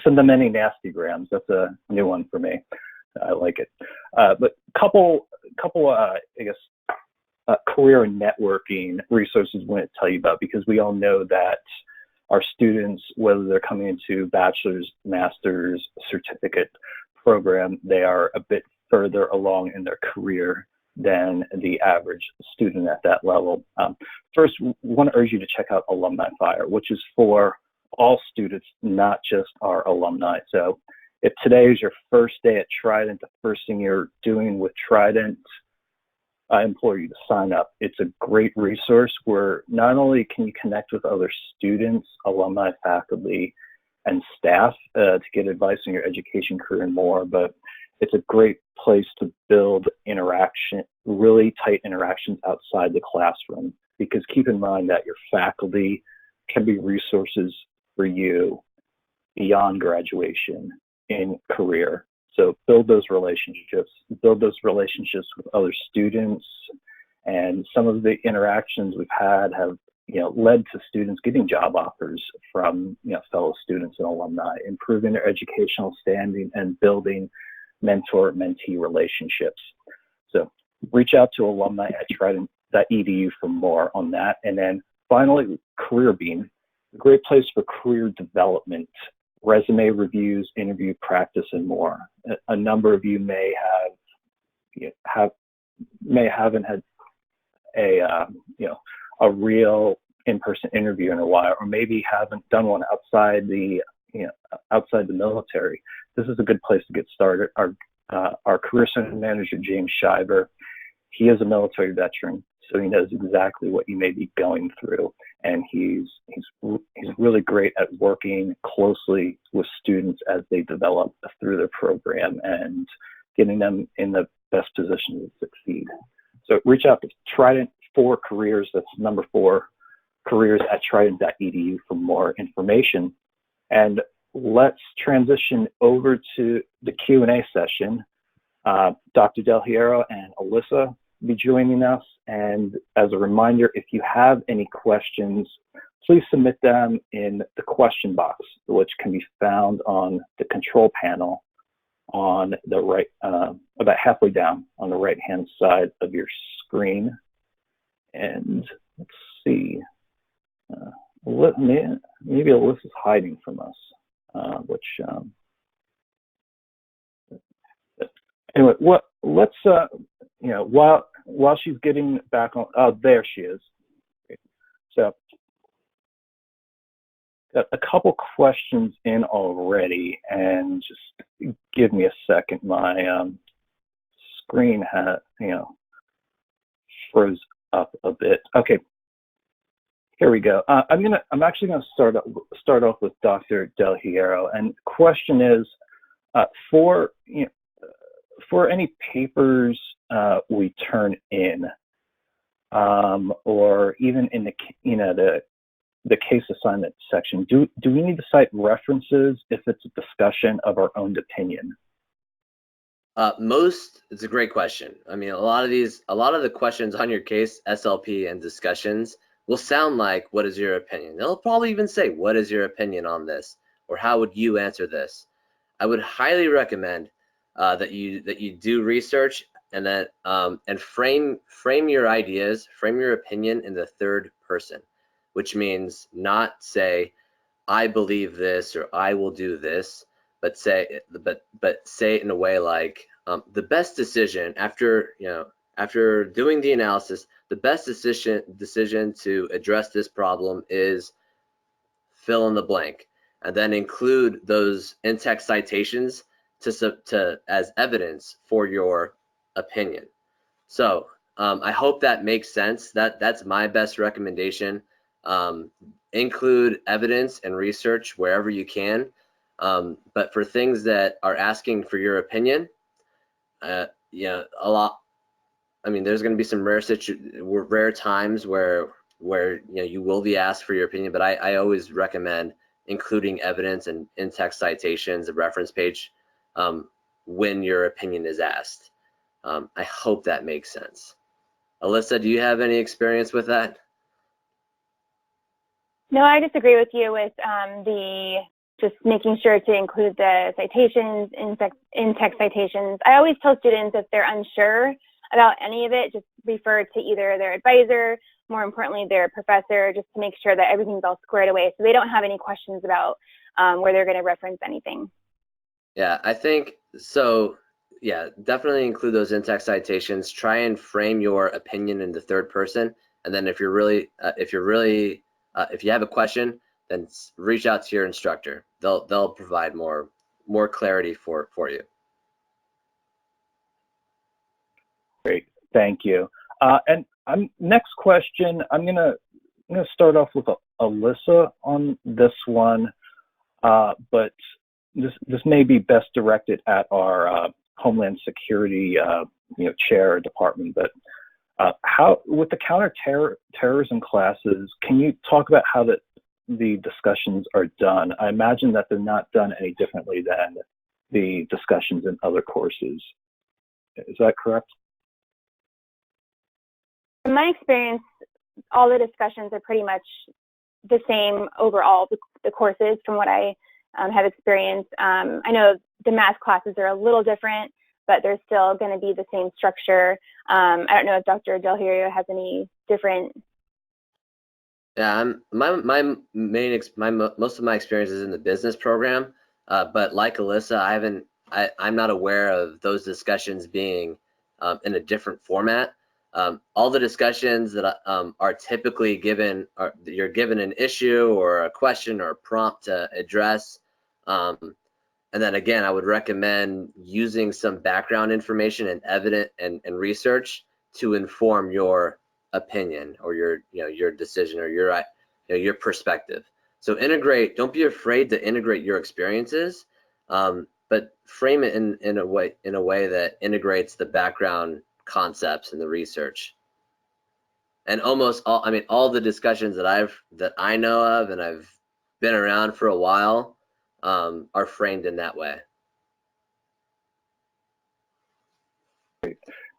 send them any nasty grams. That's a new one for me. I like it. But couple I guess career and networking resources we want to tell you about, because we all know that our students, whether they're coming into bachelor's, master's, certificate program, they are a bit further along in their career than the average student at that level. First, we want to urge you to check out Alumni Fire, which is for all students, not just our alumni. So if today is your first day at Trident, the first thing you're doing with Trident, I implore you to sign up. It's a great resource where not only can you connect with other students, alumni, faculty, and staff to get advice on your education career and more, but it's a great place to build interaction, really tight interactions outside the classroom, because keep in mind that your faculty can be resources for you beyond graduation in career. So build those relationships with other students, and some of the interactions we've had have led to students getting job offers from fellow students and alumni, improving their educational standing and building mentor-mentee relationships. So reach out to alumni at trident.edu for more on that. And then finally, CareerBeam, a great place for career development, resume reviews, interview practice, and more. A number of you may haven't had a real in-person interview in a while, or maybe haven't done one outside the military. This is a good place to get started. Our career center manager, James Shiver, he is a military veteran, so he knows exactly what you may be going through, and he's really great at working closely with students as they develop through their program and getting them in the best position to succeed. So reach out to Trident for Careers. That's number 4, careers at trident.edu for more information. And let's transition over to the Q&A session. Dr. Del Hierro and Alyssa will be joining us. And as a reminder, if you have any questions, please submit them in the question box, which can be found on the control panel on the right, about halfway down on the right-hand side of your screen. And let's see, maybe Alyssa's hiding from us. Anyway, let's while she's getting back on, oh, there she is. So got a couple questions in already, and just give me a second. My screen had froze up a bit. Okay. Here we go. I'm actually gonna start off with Dr. Del Hierro, and question is, for any papers we turn in, or even in the case assignment section, do we need to cite references if it's a discussion of our own opinion?
It's a great question. I mean, a lot of the questions on your case, SLP and discussions, will sound like, what is your opinion? They'll probably even say, what is your opinion on this? Or how would you answer this? I would highly recommend that you do research and that and frame your ideas, frame your opinion in the third person, which means not say, I believe this or I will do this, but say it in a way like, the best decision after doing the analysis, the best decision to address this problem is fill in the blank, and then include those in-text citations to as evidence for your opinion. So I hope that makes sense. That's my best recommendation. Include evidence and research wherever you can. But for things that are asking for your opinion, a lot. I mean, there's going to be some rare times where you will be asked for your opinion, but I always recommend including evidence and in-text citations, a reference page, when your opinion is asked. I hope that makes sense. Alyssa, do you have any experience with that?
No, I just agree with you with just making sure to include the citations, in-text citations. I always tell students if they're unsure about any of it, just refer to either their advisor, more importantly, their professor, just to make sure that everything's all squared away so they don't have any questions about where they're going to reference anything.
Yeah, I think so. Yeah, definitely include those in-text citations. Try and frame your opinion in the third person, and then if you have a question, then reach out to your instructor. They'll provide more clarity for you.
Great, thank you. And next question, I'm gonna start off with Alyssa on this one, but this may be best directed at our Homeland Security chair or department. But how, with the counterterrorism classes, can you talk about how the discussions are done? I imagine that they're not done any differently than the discussions in other courses. Is that correct?
In my experience, all the discussions are pretty much the same overall, the courses, from what I have experienced. I know the math classes are a little different, but they're still going to be the same structure. I don't know if Dr. Del Hierro has any different.
Yeah, most of my experience is in the business program, but like Alyssa, I'm not aware of those discussions being in a different format. All the discussions that are typically given you're given an issue or a question or a prompt to address. And then again, I would recommend using some background information and evidence and research to inform your opinion or your decision or your perspective. So don't be afraid to integrate your experiences, but frame it in a way that integrates the background concepts and the research. And almost all the discussions that I know of and I've been around for a while are framed in that way.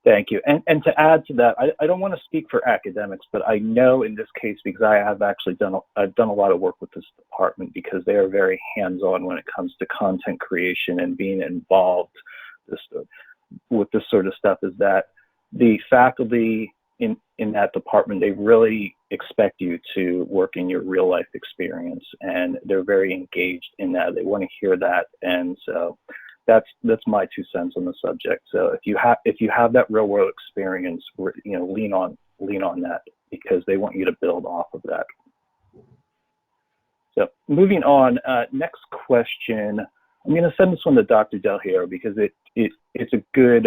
Thank you. And to add to that, I don't want to speak for academics, but I know in this case, because I have actually I've done a lot of work with this department, because they are very hands-on when it comes to content creation and being involved with this sort of stuff, is that the faculty in that department, they really expect you to work in your real life experience, and they're very engaged in that. They want to hear that. And so that's my 2 cents on the subject. So if you have that real world experience, lean on that, because they want you to build off of that. So moving on, next question. I'm going to send this one to Dr. Del Hierro, because it's a good,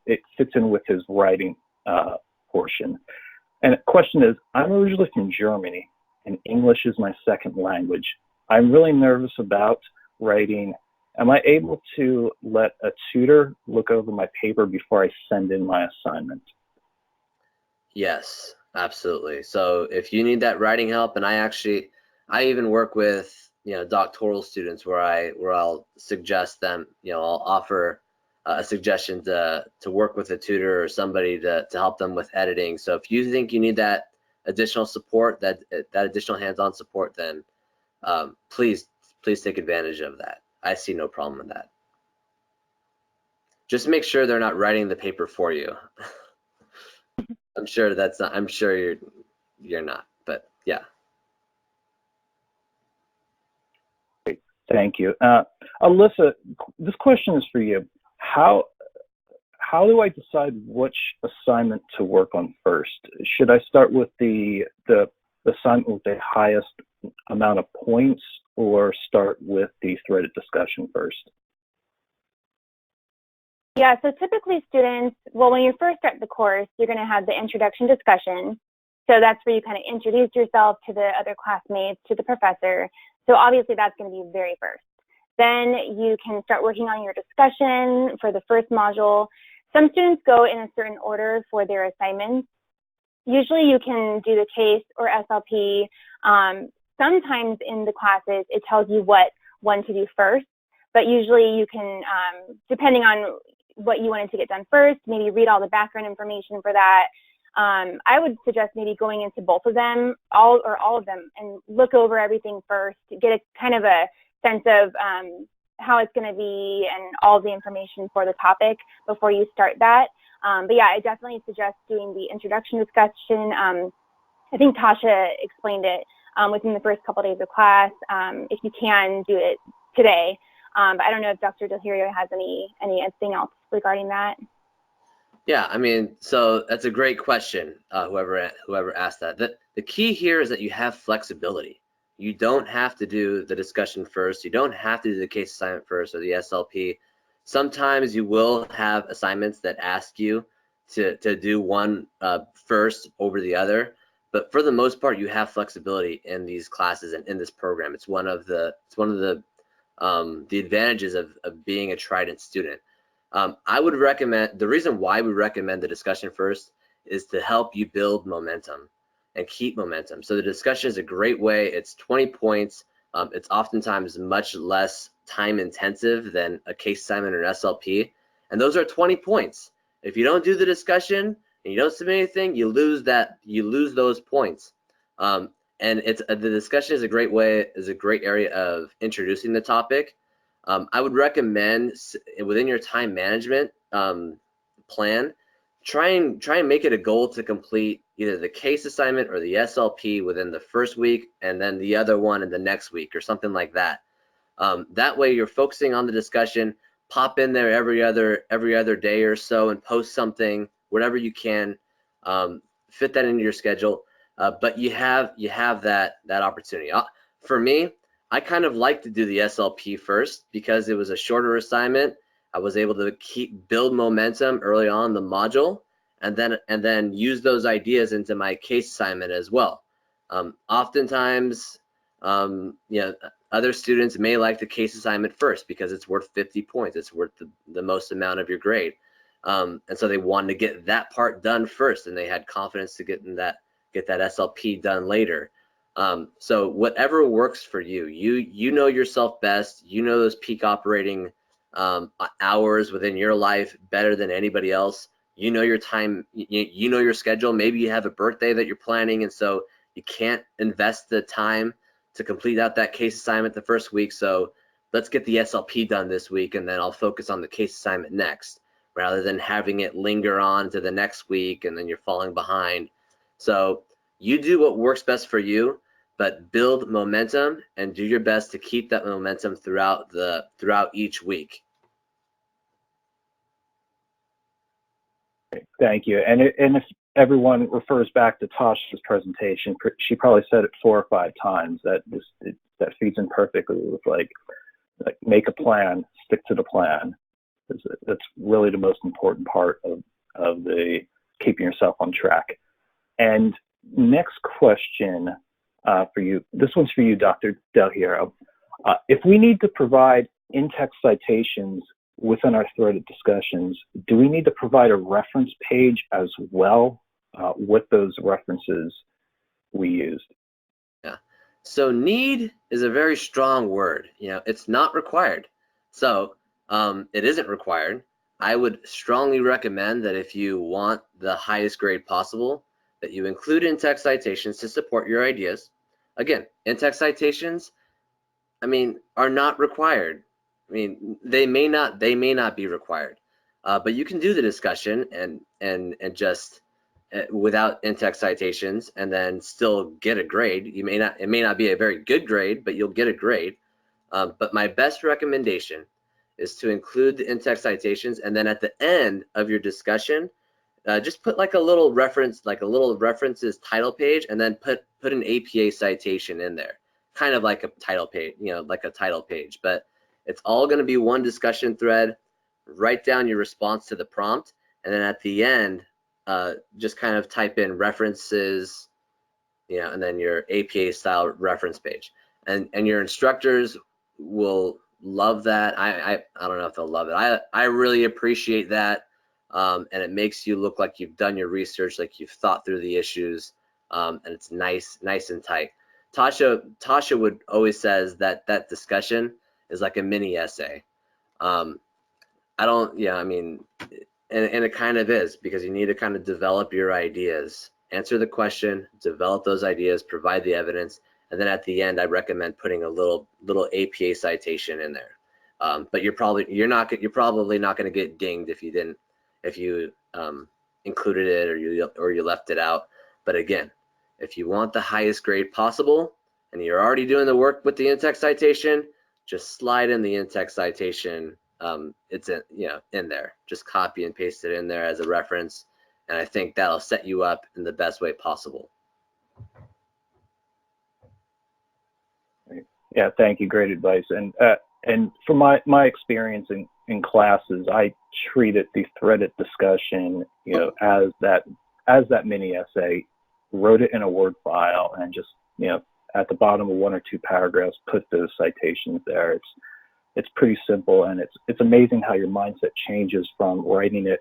it fits in with his writing portion. And the question is, I'm originally from Germany, and English is my second language. I'm really nervous about writing. Am I able to let a tutor look over my paper before I send in my assignment?
Yes, absolutely. So if you need that writing help, and I even work with doctoral students where I'll suggest them, I'll offer a suggestion to work with a tutor or somebody to help them with editing. So if you think you need that additional support, that additional hands-on support, then please take advantage of that. I see no problem with that. Just make sure they're not writing the paper for you. I'm sure you're not, but yeah.
Great, thank you. Alyssa, this question is for you. How do I decide which assignment to work on first? Should I start with the assignment with the highest amount of points, or start with the threaded discussion first?
Yeah, so typically students, when you first start the course, you're going to have the introduction discussion. So that's where you kind of introduce yourself to the other classmates, to the professor. So obviously that's going to be very first. Then you can start working on your discussion for the first module. Some students go in a certain order for their assignments. Usually you can do the case or SLP. Sometimes in the classes, it tells you what one to do first, but usually you can, depending on what you wanted to get done first, maybe read all the background information for that. I would suggest maybe going into both of them, all of them, and look over everything first, get a kind of a sense of how it's going to be and all the information for the topic before you start that. But yeah, I definitely suggest doing the introduction discussion. I think Tasha explained it within the first couple of days of class. If you can, do it today. But I don't know if Dr. Del Hierro has anything else regarding that.
Yeah, I mean, so that's a great question, whoever asked that. The key here is that you have flexibility. You don't have to do the discussion first. You don't have to do the case assignment first or the SLP. Sometimes you will have assignments that ask you to do one first over the other, but for the most part, you have flexibility in these classes and in this program. It's one of the advantages of being a Trident student. I would recommend, the reason why we recommend the discussion first is to help you build momentum and keep momentum. So the discussion is a great way. It's 20 points. It's oftentimes much less time intensive than a case assignment or an SLP. And those are 20 points. If you don't do the discussion and you don't submit anything, you lose those points. And the discussion is a great area of introducing the topic. I would recommend within your time management plan, try and make it a goal to complete either the case assignment or the SLP within the first week, and then the other one in the next week or something like that. That way you're focusing on the discussion. Pop in there every other day or so and post something, whatever you can, fit that into your schedule. But you have that opportunity. For me, I kind of like to do the SLP first because it was a shorter assignment. I was able to build momentum early on in the module, and then use those ideas into my case assignment as well. Oftentimes, other students may like the case assignment first because it's worth 50 points. It's worth the most amount of your grade, and so they wanted to get that part done first, and they had confidence to get that SLP done later. So whatever works for you, you know yourself best. You know those peak operating hours within your life better than anybody else. You know your time, you know your schedule. Maybe you have a birthday that you're planning, and so you can't invest the time to complete out that case assignment the first week. So let's get the SLP done this week, and then I'll focus on the case assignment next, rather than having it linger on to the next week and then you're falling behind. So you do what works best for you, but build momentum and do your best to keep that momentum throughout each week.
Thank you. And if everyone refers back to Tasha's presentation, she probably said it 4 or 5 times that that feeds in perfectly with like make a plan, stick to the plan. That's really the most important part of the keeping yourself on track. And next question for you. This one's for you, Dr. Del Hierro. If we need to provide in-text citations within our threaded discussions, do we need to provide a reference page as well with those references we used?
Yeah. So need is a very strong word. It's not required. So it isn't required. I would strongly recommend that if you want the highest grade possible, that you include in-text citations to support your ideas. Again, in-text citations, are not required. They may not be required, but you can do the discussion and just without in-text citations and then still get a grade. It may not be a very good grade, but you'll get a grade. But my best recommendation is to include the in-text citations, and then at the end of your discussion, just put like a little reference, like a little references title page, and then put an APA citation in there, kind of like a title page, like a title page. But it's all going to be one discussion thread. Write down your response to the prompt, and then at the end, just kind of type in references, and then your APA style reference page, and your instructors will love that. I don't know if they'll love it. I really appreciate that, and it makes you look like you've done your research, like you've thought through the issues, and it's nice and tight. Tasha would always says that discussion is like a mini essay. Yeah, I mean, and it kind of is, because you need to kind of develop your ideas, answer the question, develop those ideas, provide the evidence, and then at the end, I recommend putting a little APA citation in there. But you're probably not going to get dinged if you included it or you left it out. But again, if you want the highest grade possible and you're already doing the work with the in-text citation, just slide in the in-text citation. It's in there. Just copy and paste it in there as a reference, and I think that'll set you up in the best way possible.
Yeah, thank you. Great advice. And from my experience in classes, I treated the threaded discussion, as that mini essay, wrote it in a Word file, and just, at the bottom of 1 or 2 paragraphs, put those citations there. It's pretty simple, and it's amazing how your mindset changes from writing it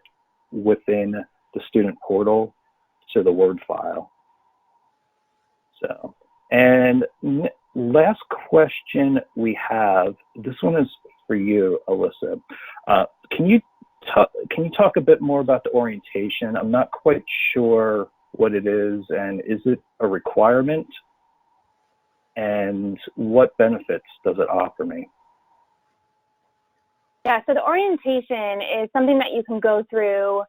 within the student portal to the Word file. So, and last question we have, this one is for you, Alyssa. Can you talk a bit more about the orientation? I'm not quite sure what it is, and is it a requirement? And what benefits does it offer me?
Yeah, so the orientation is something that you can go through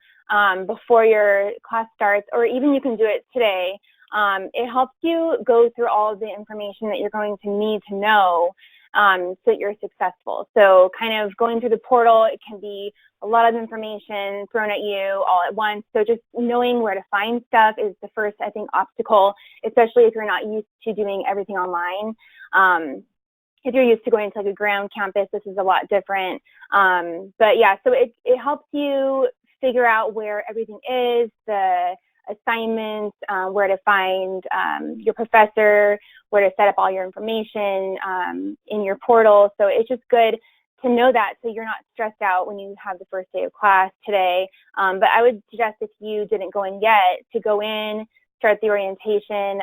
before your class starts, or even you can do it today. It helps you go through all of the information that you're going to need to know so that you're successful. So kind of going through the portal, it can be a lot of information thrown at you all at once. So just knowing where to find stuff is the first, I think, obstacle, especially if you're not used to doing everything online. If you're used to going to like a ground campus, this is a lot different. But yeah, so it helps you figure out where everything is, the assignments, where to find your professor, where to set up all your information in your portal. So it's just good to know that, so you're not stressed out when you have the first day of class today. But I would suggest, if you didn't go in yet, to go in, start the orientation.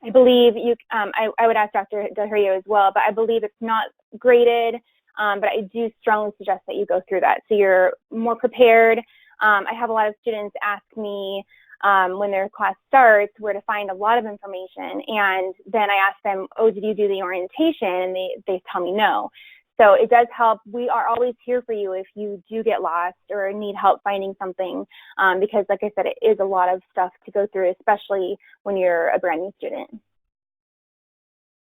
I believe you, I would ask Dr. Hierro as well, but I believe it's not graded, but I do strongly suggest that you go through that so you're more prepared. I have a lot of students ask me when their class starts where to find a lot of information, and then I ask them, oh, did you do the orientation? And they tell me no. So it does help. We are always here for you if you do get lost or need help finding something, because like I said, it is a lot of stuff to go through, especially when you're a brand new student.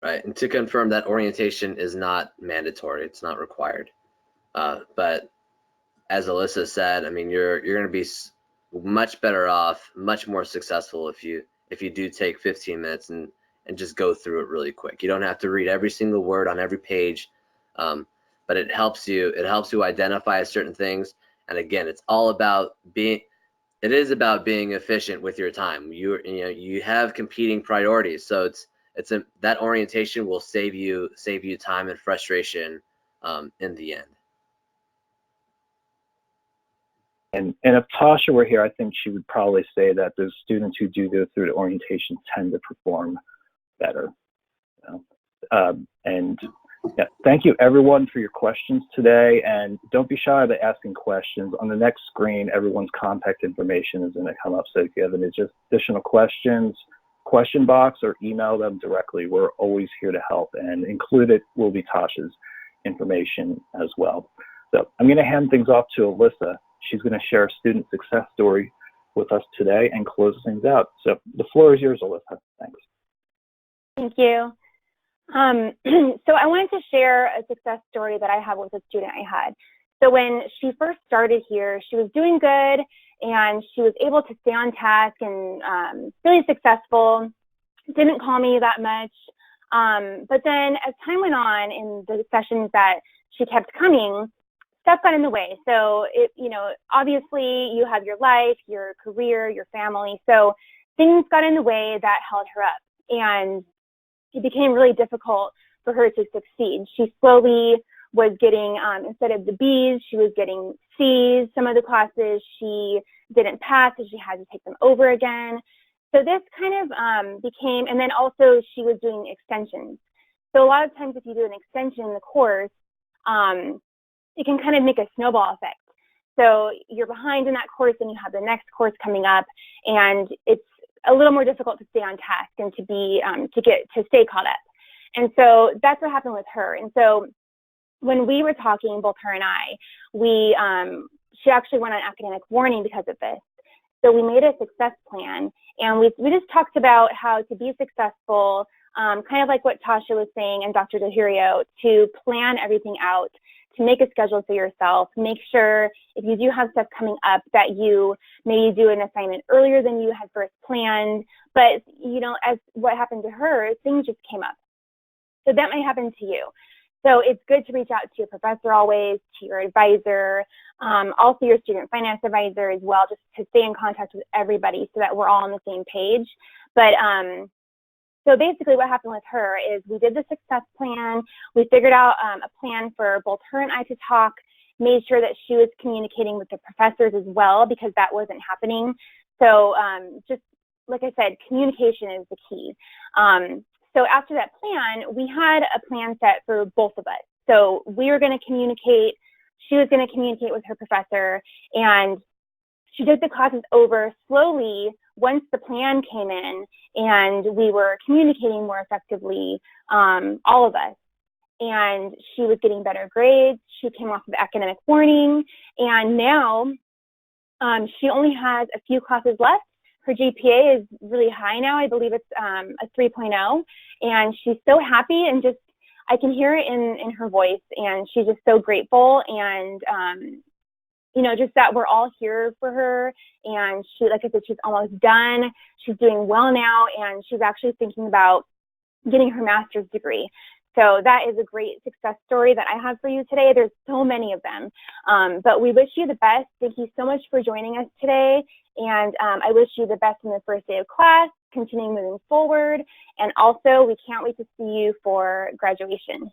Right, and to confirm, that orientation is not mandatory. It's not required. But as Alyssa said, I mean, you're going to be much better off, much more successful if you do take 15 minutes and just go through it really quick. You don't have to read every single word on every page, but it helps you identify certain things. And again, it's all about being efficient with your time. You have competing priorities, so that orientation will save you time and frustration in the end.
And if Tasha were here, I think she would probably say that those students who do go through the orientation tend to perform better. And yeah, thank you everyone for your questions today. And don't be shy about asking questions. On the next screen, everyone's contact information is going to come up. So if you have any additional questions, question box or email them directly. We're always here to help, and included will be Tasha's information as well. So I'm going to hand things off to Alyssa. She's going to share a student success story with us today and close things out. So the floor is yours, Alyssa. Thanks.
Thank you. So I wanted to share a success story that I have with a student I had. So when she first started here, she was doing good and she was able to stay on task and really successful, didn't call me that much. But then as time went on in the sessions that she kept coming, stuff got in the way. So obviously you have your life, your career, your family. So things got in the way that held her up, and it became really difficult for her to succeed. She slowly was getting, instead of the B's, she was getting C's. Some of the classes she didn't pass, so she had to take them over again. So this kind of became, and then also she was doing extensions. So a lot of times if you do an extension in the course, it can kind of make a snowball effect. So you're behind in that course and you have the next course coming up, and it's a little more difficult to stay on task and to stay caught up. And so that's what happened with her. And so when we were talking, both her and I, she actually went on academic warning because of this. So we made a success plan, and we just talked about how to be successful, kind of like what Tasha was saying and Dr. Hierro, to plan everything out, to make a schedule for yourself, make sure if you do have stuff coming up that you maybe do an assignment earlier than you had first planned. But, you know, as what happened to her, things just came up. So that might happen to you. So it's good to reach out to your professor always, to your advisor, also your student finance advisor as well, just to stay in contact with everybody so that we're all on the same page. But so basically what happened with her is we did the success plan. We figured out a plan for both her and I to talk, made sure that she was communicating with the professors as well, because that wasn't happening. So just like I said, communication is the key. So after that plan, we had a plan set for both of us. So we were going to communicate, she was going to communicate with her professor, and she took the classes over slowly once the plan came in and we were communicating more effectively, all of us. And she was getting better grades. She came off of academic warning, and now she only has a few classes left. Her GPA is really high now. I believe it's a 3.0, and she's so happy, and just, I can hear it in her voice, and she's just so grateful, and you know, just that we're all here for her. And she, like I said, she's almost done. She's doing well now, and she's actually thinking about getting her master's degree. So that is a great success story that I have for you today. There's so many of them, but we wish you the best. Thank you so much for joining us today. And I wish you the best in the first day of class, continuing moving forward. And also, we can't wait to see you for graduation.